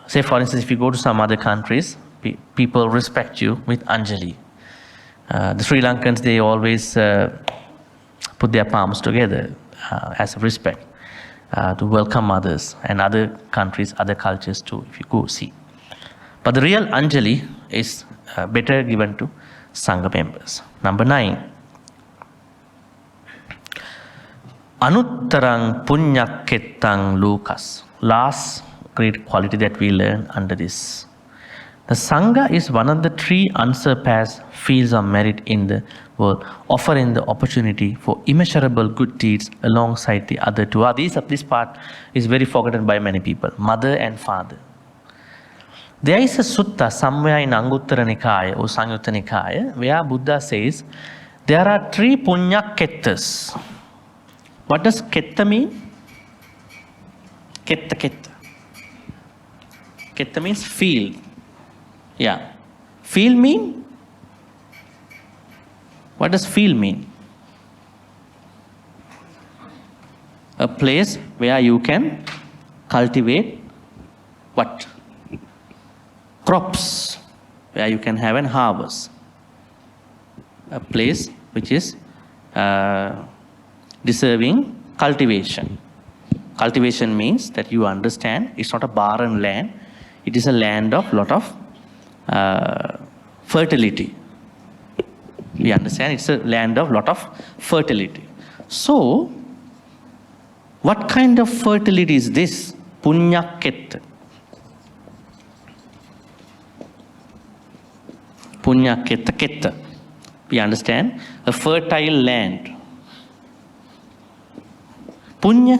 Speaker 1: Say for instance, if you go to some other countries, people respect you with Anjali. The Sri Lankans, they always put their palms together as a respect to welcome others, and other countries, other cultures too, if you go see. But the real Anjali is better given to Sangha members. Number 9. Anuttarang punyakettang lukas. Last great quality that we learn under this. The Sangha is one of the 3 unsurpassed fields of merit in the world, offering the opportunity for immeasurable good deeds alongside the other 2. This part is very forgotten by many people. Mother and father. There is a sutta somewhere in Anguttara Nikaya or Samyutta Nikaya where Buddha says there are 3 punyakettas. What does ketta mean? Ketta. Ketta means field. Yeah. Field mean? What does field mean? A place where you can cultivate what? Crops. Where you can have an harvest. A place which is deserving cultivation. Cultivation means that you understand it's not a barren land. It is a land of lot of fertility. We understand it's a land of lot of fertility. So, what kind of fertility is this? Punyaketta. Punyaketta. We understand a fertile land. Punya.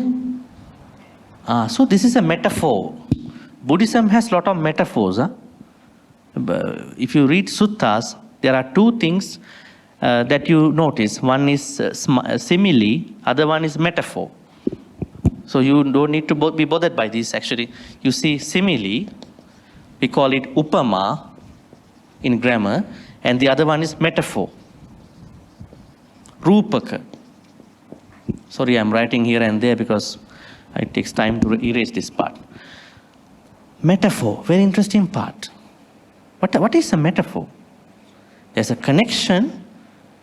Speaker 1: So this is a metaphor. Buddhism has lot of metaphors. If you read suttas, there are 2 things that you notice. One is simile, other one is metaphor. So you don't need to be bothered by this actually. You see simile, we call it upama in grammar, and the other one is metaphor. Rupaka. Sorry, I'm writing here and there because it takes time to erase this part. Metaphor, very interesting part. What is a metaphor? There's a connection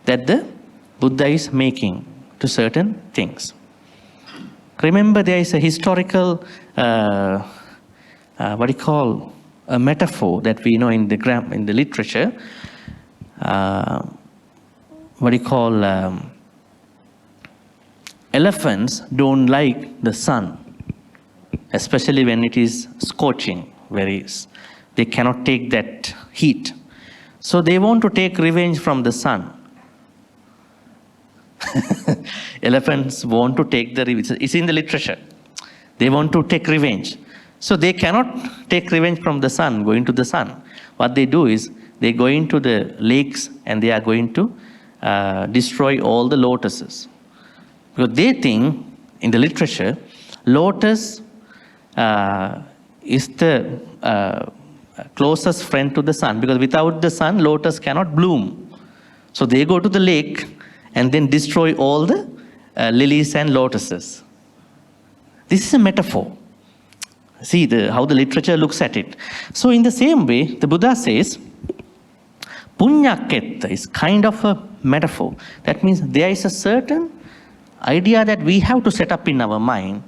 Speaker 1: that the Buddha is making to certain things. Remember, there is a historical, a metaphor that we know in the literature. Elephants don't like the sun, especially when it is scorching. They cannot take that heat. So they want to take revenge from the sun. Elephants want to take the revenge. It's in the literature. They want to take revenge. So they cannot take revenge from the sun, going to the sun. What they do is, they go into the lakes and they are going to destroy all the lotuses. Because they think, in the literature, lotus is the closest friend to the sun. Because without the sun, lotus cannot bloom. So they go to the lake and then destroy all the lilies and lotuses. This is a metaphor. See how the literature looks at it. So in the same way, the Buddha says, punyaketta is kind of a metaphor. That means there is a certain idea that we have to set up in our mind.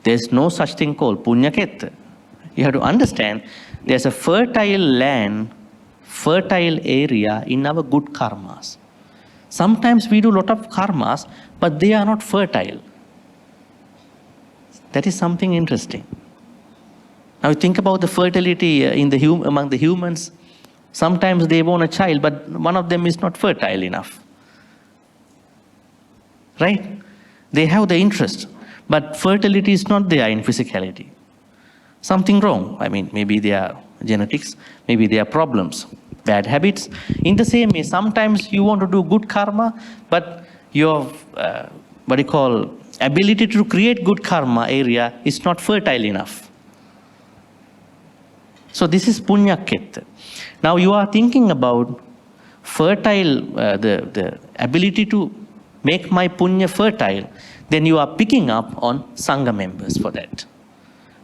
Speaker 1: There's no such thing called punyaketta. You have to understand there's a fertile land, fertile area in our good karmas. Sometimes we do a lot of karmas, but they are not fertile. That is something interesting. Now you think about the fertility among the humans. Sometimes they want a child, but one of them is not fertile enough. Right? They have the interest, but fertility is not there in physicality. Something wrong. I mean, maybe they are genetics, maybe they are problems, bad habits. In the same way, sometimes you want to do good karma, but your ability to create good karma area is not fertile enough. So this is punyaketta. Now you are thinking about fertile, the ability to make my punya fertile, then you are picking up on Sangha members for that.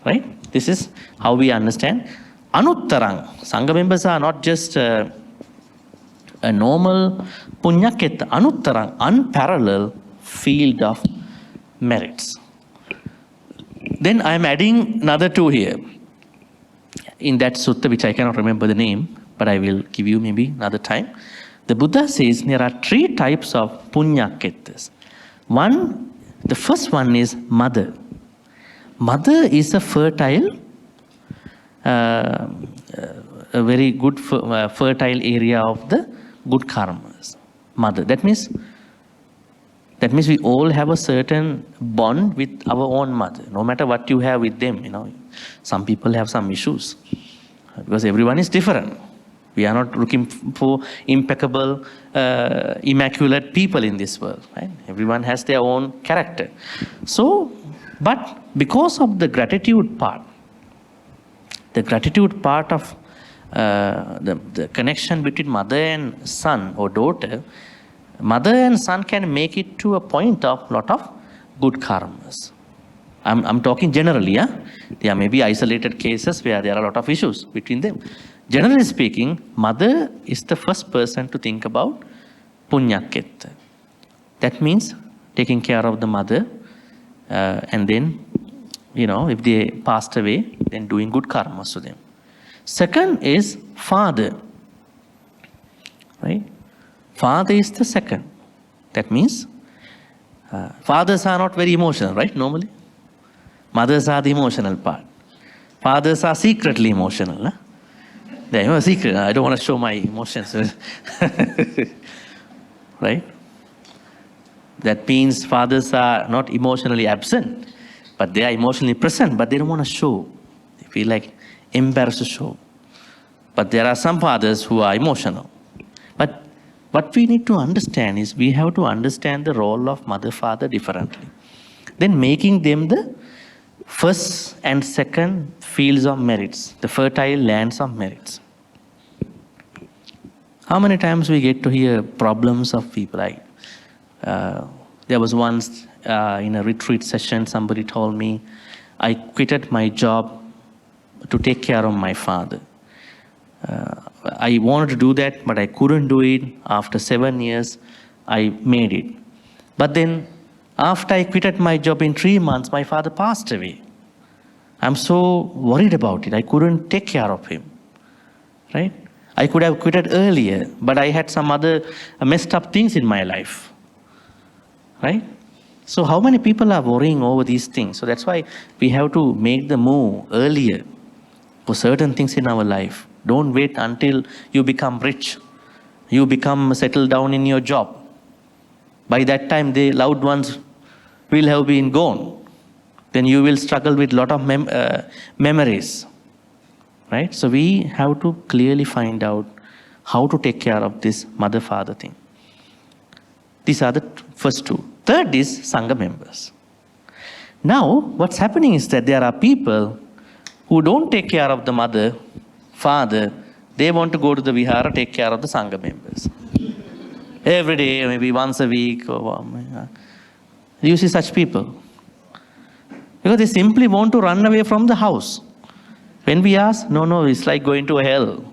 Speaker 1: Right? This is how we understand. Anuttarang, Sangha members are not just a normal punyaketta. Anuttarang, unparalleled field of merits. Then I am adding another two here. In that sutta, which I cannot remember the name, but I will give you maybe another time. The Buddha says there are three types of punyakettas. One, the first one is mother. Mother is a fertile, a very good fertile area of the good karmas. Mother. That means we all have a certain bond with our own mother, no matter what you have with them. Some people have some issues because everyone is different. We are not looking for impeccable, immaculate people in this world. Right? Everyone has their own character. So, but because of the gratitude part of the connection between mother and son or daughter, mother and son can make it to a point of lot of good karmas. I'm talking generally, yeah? There may be isolated cases where there are a lot of issues between them. Generally speaking, mother is the first person to think about punyaketta. That means taking care of the mother, and then, if they passed away, then doing good karmas to them. Second is father. Right? Father is the second. That means fathers are not very emotional, right? Normally. Mothers are the emotional part. Fathers are secretly emotional. Huh? They are secret. I don't want to show my emotions. Right? That means fathers are not emotionally absent, but they are emotionally present, but they don't want to show. They feel like embarrassed to show. But there are some fathers who are emotional. But what we need to understand is we have to understand the role of mother-father differently. Then making them the first and second fields of merits, the fertile lands of merits. How many times we get to hear problems of people? There was once in a retreat session, somebody told me, I quitted my job to take care of my father. I wanted to do that, but I couldn't do it. After 7 years, I made it. But then, after I quitted my job in 3 months, my father passed away. I'm so worried about it. I couldn't take care of him. Right? I could have quitted earlier, but I had some other messed up things in my life. Right? So how many people are worrying over these things? So that's why we have to make the move earlier for certain things in our life. Don't wait until you become rich. You become settled down in your job. By that time, the loved ones will have been gone. Then you will struggle with a lot of memories. Right? So we have to clearly find out how to take care of this mother-father thing. These are the first two. Third is Sangha members. Now, what's happening is that there are people who don't take care of the mother, father. They want to go to the Vihara, take care of the Sangha members. Every day, maybe once a week. You see such people. Because they simply want to run away from the house. When we ask, no, it's like going to hell.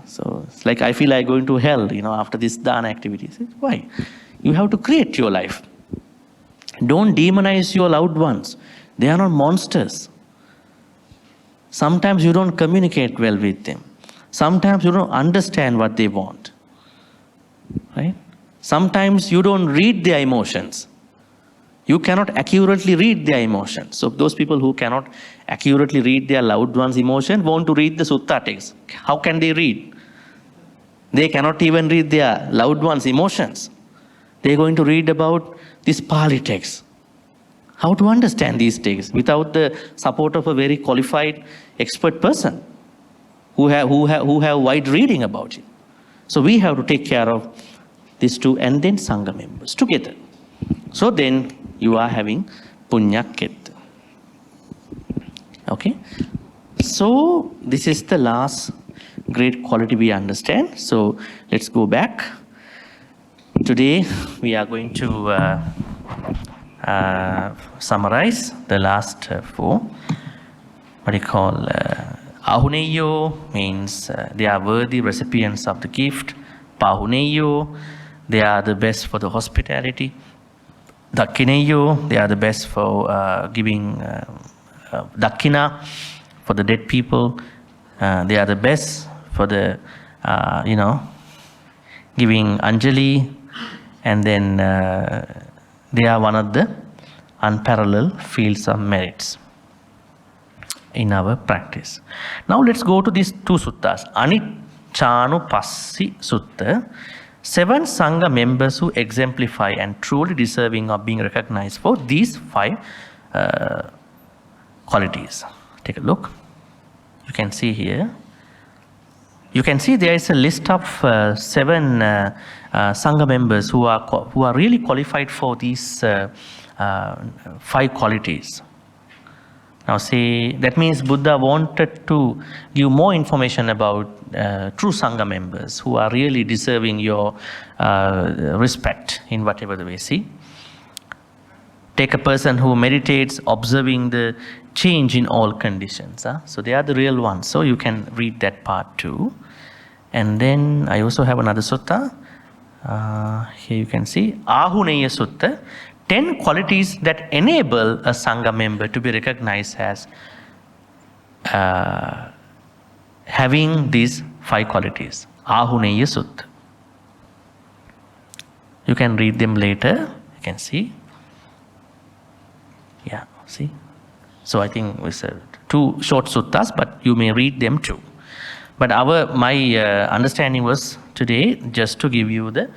Speaker 1: So it's like I feel like going to hell, after this dana activities. Why? You have to create your life. Don't demonize your loved ones. They are not monsters. Sometimes you don't communicate well with them. Sometimes you don't understand what they want. Right? Sometimes you don't read their emotions. You cannot accurately read their emotions. So those people who cannot accurately read their loved one's emotion want to read the sutta text. How can they read? They cannot even read their loved one's emotions. They're going to read about this Pali text. How to understand these texts without the support of a very qualified expert person who have wide reading about it. So we have to take care of these two and then Sangha members together. So then you are having punyaketta. Okay? So this is the last great quality we understand. So let's go back. Today we are going to summarize the last four. What you call Ahuneyo means they are worthy recipients of the gift. Pahuneyo, they are the best for the hospitality. Dakkineyo, they are the best for giving dakkina for the dead people. They are the best for the, giving anjali. And then they are one of the unparalleled fields of merits in our practice. Now let's go to these two suttas. Aniccanupassi Sutta. 7 Sangha members who exemplify and truly deserving of being recognized for these 5 qualities. Take a look. You can see here. You can see there is a list of 7 Sangha members who are really qualified for these 5 qualities. Now say, that means Buddha wanted to give more information about true Sangha members who are really deserving your respect in whatever the way. See, take a person who meditates, observing the change in all conditions. So they are the real ones. So you can read that part too. And then I also have another sutta. Here you can see Ahuneya Sutta. 10 qualities that enable a Sangha member to be recognized as having these 5 qualities. Ahuneya Sutta. You can read them later. You can see. Yeah, see. So I think it's 2 short suttas, but you may read them too. But my understanding was today just to give you the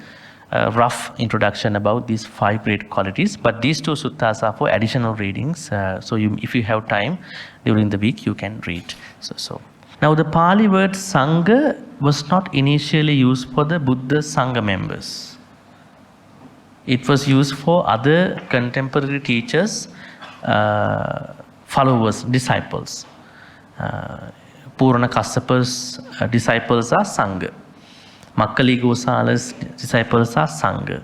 Speaker 1: rough introduction about these 5 great qualities. But these 2 suttas are for additional readings. So if you have time during the week, you can read. So now the Pali word Sangha was not initially used for the Buddha Sangha members. It was used for other contemporary teachers, followers, disciples. Purana Kassapa's disciples are Sangha. Makkali Gosala's disciples are Sangha.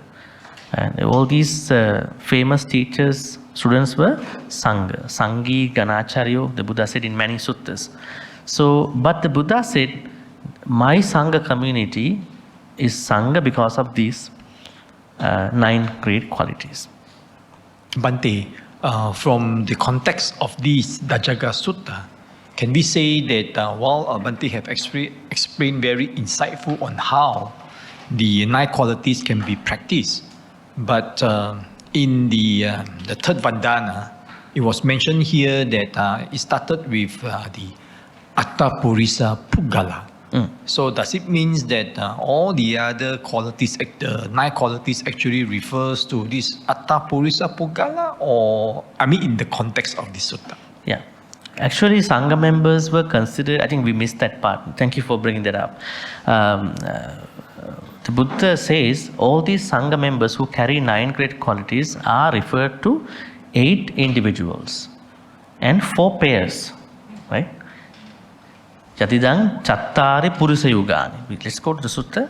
Speaker 1: And all these famous teachers, students were Sangha. Sanghi Ganacharyo, the Buddha said in many suttas. So, but the Buddha said, my Sangha community is Sangha because of these 9 great qualities.
Speaker 2: Bhante, from the context of this Dhajjha Sutta, can we say that while Bhante have explained very insightful on how the 9 qualities can be practiced, but in the 3rd Vandana, it was mentioned here that it started with the Atta Purisa Puggala. So does it mean that all the other qualities, the 9 qualities actually refers to this Atta Purisa Puggala, or in the context of this sutta?
Speaker 1: Yeah. Actually, Sangha members were considered, I think we missed that part. Thank you for bringing that up. The Buddha says all these Sangha members who carry 9 great qualities are referred to 8 individuals and 4 pairs, right? Jatidang Chattari Purisa Yugani. Let's go to the sutta.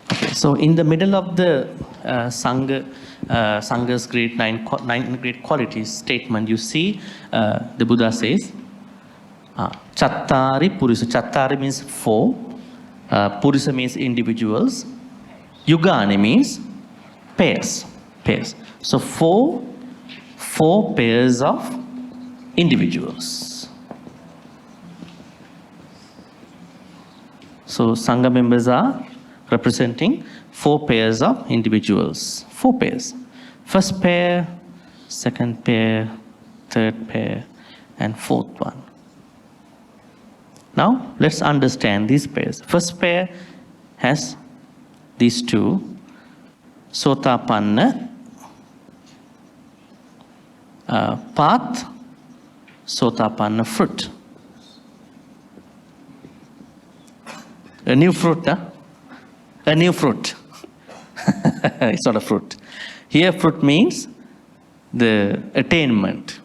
Speaker 1: Okay, so in the middle of the Sangha's great 9 great qualities statement, you see the Buddha says Chattari Purisa. Chattari means 4. Purisa means individuals. Yugani means pairs. So 4 pairs of individuals. So Sangha members are representing 4 pairs of individuals. 4 pairs. First pair, second pair, third pair, and 4th one. Now let's understand these pairs. First pair has these 2. Sotapanna, path, Sotapanna fruit. A new fruit, A new fruit. It's not a fruit. Here fruit means the attainment,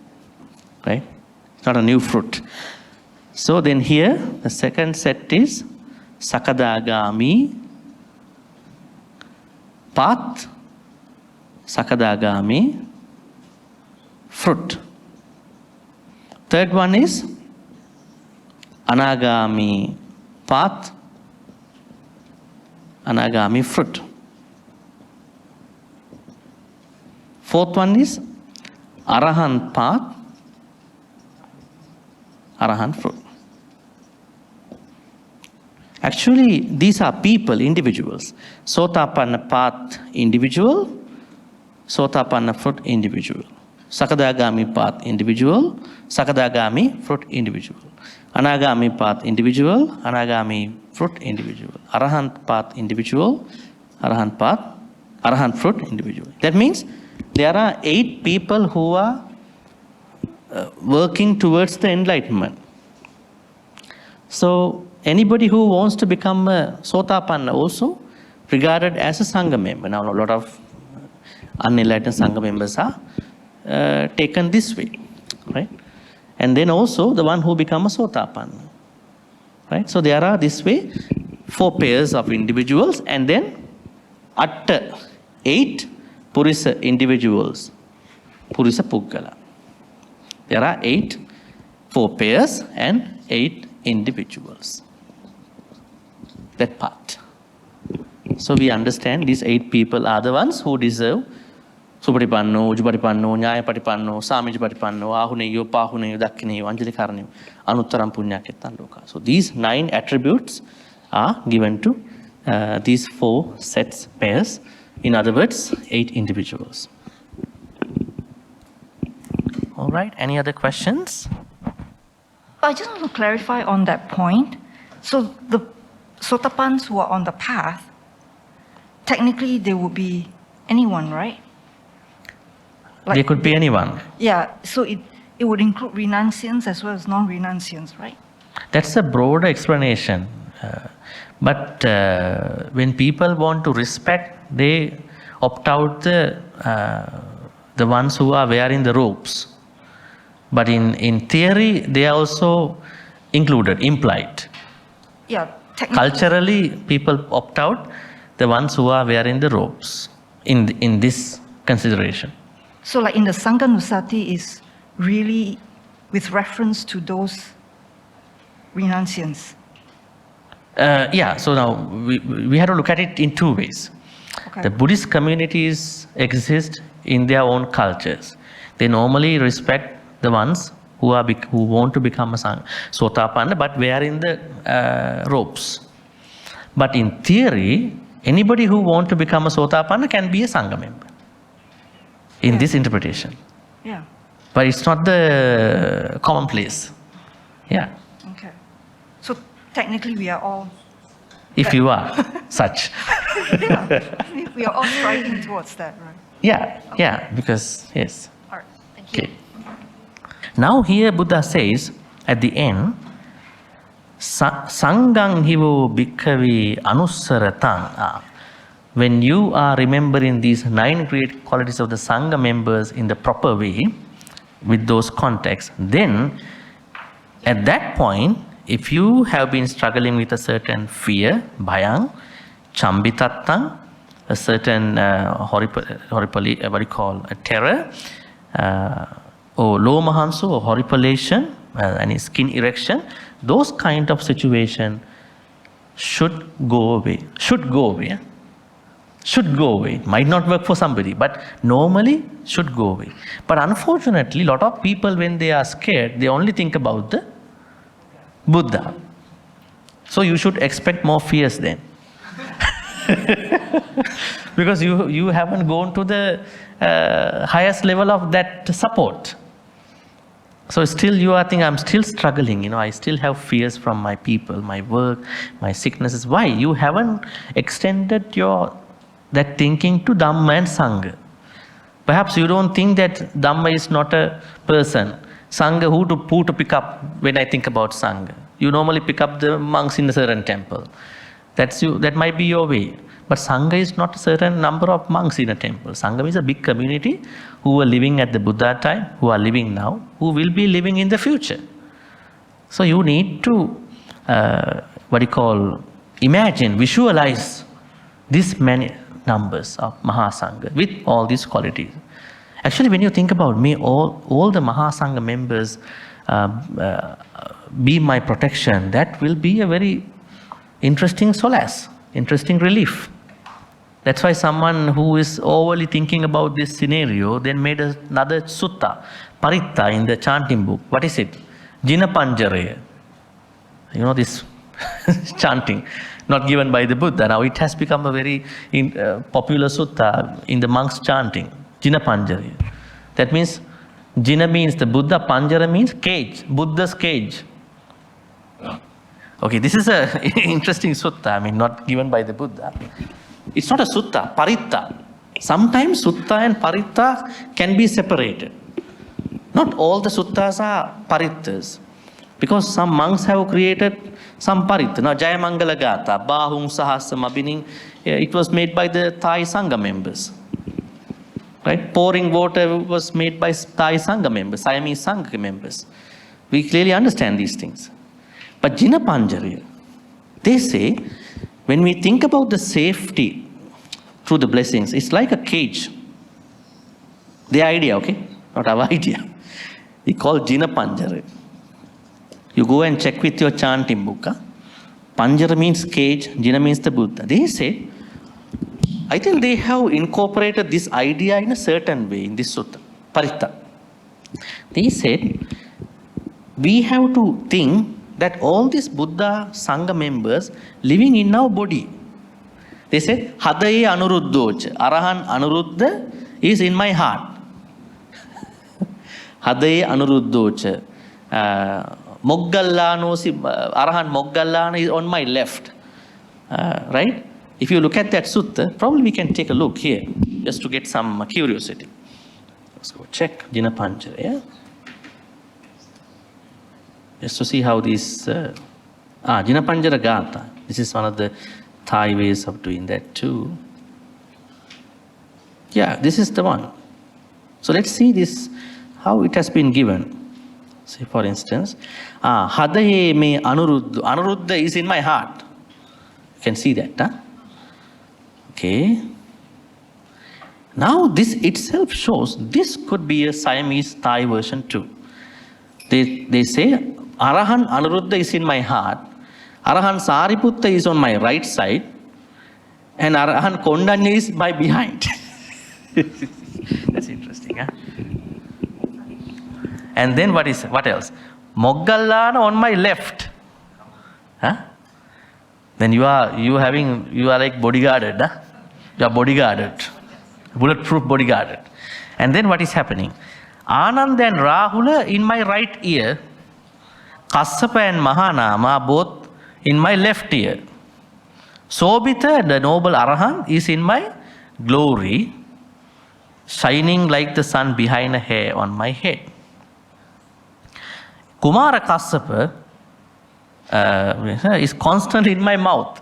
Speaker 1: right? It's not a new fruit. So then here, the second set is Sakadagami, path, Sakadagami, fruit. Third one is Anagami path, Anagami fruit. Fourth one is Arahant path, Arahant fruit. Actually, these are people, individuals. Sotapanna path, individual. Sotapanna fruit, individual. Sakadagami path, individual. Sakadagami fruit, individual. Anagami path, individual. Anagami fruit, individual. Arahant path, individual. Arahant path, Arahant fruit, individual. That means there are 8 people who are working towards the enlightenment. So anybody who wants to become a Sotapanna also regarded as a Sangha member. Now a lot of unenlightened Sangha members are taken this way, right? And then also the one who becomes a Sotapanna, right? So there are this way 4 pairs of individuals, and then at 8 Purisa individuals, Purisa Puggala. There are 4 pairs and 8 individuals. That part. So we understand these 8 people are the ones who deserve Supatipanno, Ujupatipanno, Nyayapatipanno, Samijapatipanno, Ahuneyo, Pahuneyo, Dakkineyo, Anjalikarneyo, Anuttaram Punyakettandoka. So these 9 attributes are given to these 4 sets, pairs. In other words, 8 individuals. All right, any other questions?
Speaker 3: I just want to clarify on that point. So the Sotapans who are on the path, technically they would be anyone, right?
Speaker 1: They could be anyone.
Speaker 3: Yeah, so it would include renunciants as well as non-renunciants, right?
Speaker 1: That's a broader explanation. But when people want to respect, they opt out the ones who are wearing the robes. But in theory, they are also included, implied.
Speaker 3: Yeah,
Speaker 1: Culturally, people opt out the ones who are wearing the robes in this consideration.
Speaker 3: So like in the Sangha Nusati is really with reference to those renunciants.
Speaker 1: Yeah, so now we have to look at it in 2 ways.
Speaker 3: Okay.
Speaker 1: The Buddhist communities exist in their own cultures. They normally respect the ones who want to become a Sotapanna but wearing the robes. But in theory, anybody who wants to become a Sotapanna can be a Sangha member in this interpretation.
Speaker 3: Yeah.
Speaker 1: But it's not the commonplace. Yeah.
Speaker 3: Okay. So technically we are all...
Speaker 1: If you are such.
Speaker 3: Yeah, we are all striving towards that, right?
Speaker 1: Yeah, yeah, because, yes.
Speaker 3: All right, thank you.
Speaker 1: Okay. Now here Buddha says at the end, Sangang hivo bhikkave anussaratan. When you are remembering these 9 great qualities of the Sangha members in the proper way, with those contexts, then at that point, if you have been struggling with a certain fear, bhayang, chambitattang, a certain terror, or lomahanso, or horripilation, any skin erection, those kind of situation should go away. Should go away. Should go away. Might not work for somebody, but normally should go away. But unfortunately, a lot of people, when they are scared, they only think about the Buddha. So you should expect more fears then. Because you haven't gone to the highest level of that support. So still you are thinking, I'm still struggling, I still have fears from my people, my work, my sicknesses. Why? You haven't extended that thinking to Dhamma and Sangha. Perhaps you don't think that Dhamma is not a person. Sangha, who to pick up when I think about Sangha? You normally pick up the monks in a certain temple. That might be your way. But Sangha is not a certain number of monks in a temple. Sangha is a big community who are living at the Buddha time, who are living now, who will be living in the future. So you need to, imagine, visualize this numbers of Mahasangha with all these qualities. Actually, when you think about me, all the Mahasangha members be my protection, that will be a very interesting solace, interesting relief. That's why someone who is overly thinking about this scenario then made another sutta, paritta, in the chanting book. What is it? Jina Panjaraya. You know this chanting, not given by the Buddha. Now it has become a very popular sutta in the monks chanting. Jina Panjaraya. That means, Jina means the Buddha, Panjara means cage, Buddha's cage. Okay, this is an interesting sutta, I mean, not given by the Buddha. It's not a sutta, paritta. Sometimes sutta and paritta can be separated. Not all the suttas are parittas, because some monks have created some paritta. Now, Jayamangala Gatha, Bahung Sahasam Abhining, it was made by the Thai Sangha members. Right? Pouring water was made by Thai Sangha members, Siamese Sangha members. We clearly understand these things. But Jina Panjaraya, they say, when we think about the safety through the blessings, it's like a cage. The idea, okay? Not our idea. We call Jina Panjara. You go and check with your chanting book. Huh? Panjara means cage, Jina means the Buddha. They say, I think they have incorporated this idea in a certain way in this sutta, paritta. They said, we have to think that all these Buddha Sangha members living in our body. They said, Hadaye Anuruddhocha, Arahan Anuruddha is in my heart. Hadaye Anuruddhocha, Moggallanosi, Arahan Moggallana is on my left. Right? If you look at that sutta, probably we can take a look here, just to get some curiosity. Let's go check Jina Panjara, yeah? Just to see how this, Jina Panjara Gatha. This is one of the Thai ways of doing that too. Yeah, this is the one. So let's see this, how it has been given. Say for instance, Hadaye me Anuruddha. Anuruddha is in my heart. You can see that, huh? Okay. Now this itself shows this could be a Siamese Thai version too. They say, Arahan Anuruddha is in my heart, Arahan Sariputta is on my right side, and Arahan Kondanya is my behind. That's interesting, huh? And then what else? Moggallana on my left. Huh? Then you are like bodyguarded, huh? You are bodyguarded, bulletproof bodyguarded. And then what is happening? Ananda and Rahula in my right ear, Kassapa and Mahanama both in my left ear. Sobhita, the noble Arahan, is in my glory, shining like the sun behind a hair on my head. Kumara Kassapa is constantly in my mouth.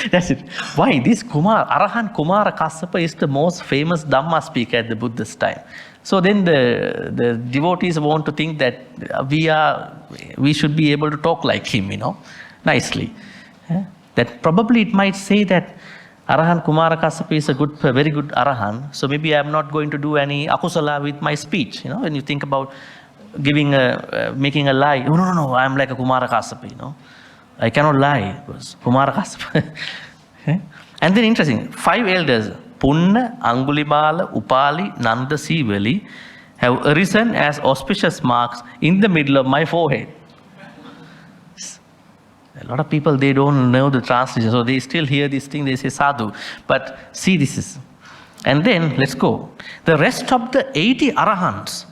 Speaker 1: That's it. Why? This Arahan Kumara Kassapa is the most famous Dhamma speaker at the Buddha's time. So then the devotees want to think that we should be able to talk like him, nicely. That probably it might say that Arahan Kumara Kassapa is a very good Arahan, so maybe I'm not going to do any akusala with my speech. When you think about making a lie, no, I'm like a Kumara Kassapa, I cannot lie, because Kumara Kassapa. And then interesting, 5 elders, Punna, Angulimala, Upali, Nanda, Sivali, have arisen as auspicious marks in the middle of my forehead. A lot of people, they don't know the translation, so they still hear this thing, they say sadhu. But see, this is. And then, let's go. The rest of the 80 Arahants,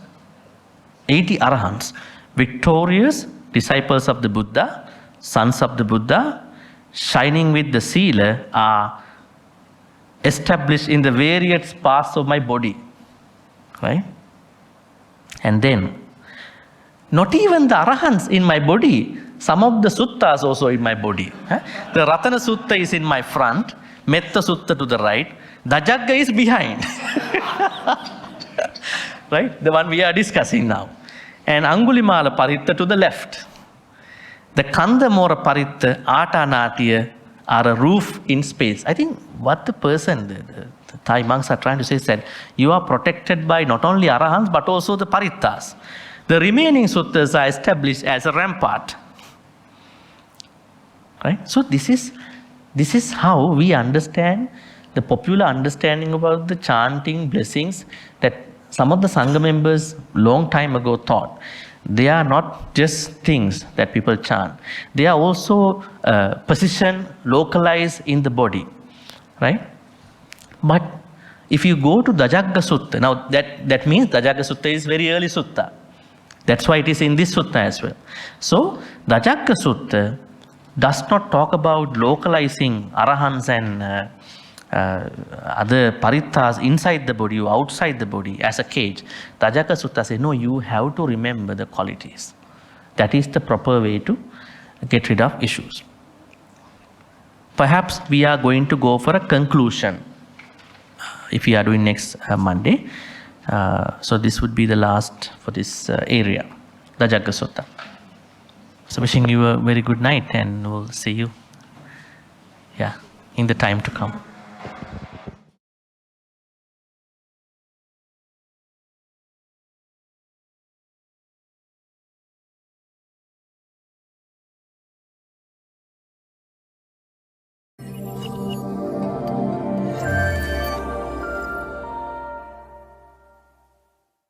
Speaker 1: victorious disciples of the Buddha, sons of the Buddha, shining with the Sila, are established in the various parts of my body. Right? And then, not even the Arahants in my body, some of the suttas also in my body. The Ratana Sutta is in my front, Metta Sutta to the right, Dhajjha is behind. Right? The one we are discussing now. And Angulimala Paritta to the left. The Kandamora Paritta, Ata Natya, are a roof in space. I think what the person, the Thai monks are trying to say is that you are protected by not only arahants but also the parittas. The remaining suttas are established as a rampart. Right? So this is how we understand the popular understanding about the chanting blessings that some of the Sangha members long time ago thought. They are not just things that people chant. They are also positioned, localized in the body. Right? But if you go to Dhajjha Sutta, now that means Dhajjha Sutta is very early sutta. That's why it is in this sutta as well. So Dhajjha Sutta does not talk about localizing arahants and other parittas inside the body or outside the body as a cage. Dhajjha Sutta says, no, you have to remember the qualities. That is the proper way to get rid of issues. Perhaps we are going to go for a conclusion if we are doing next Monday. So this would be the last for this area, Dhajjha Sutta. So wishing you a very good night, and we'll see you in the time to come.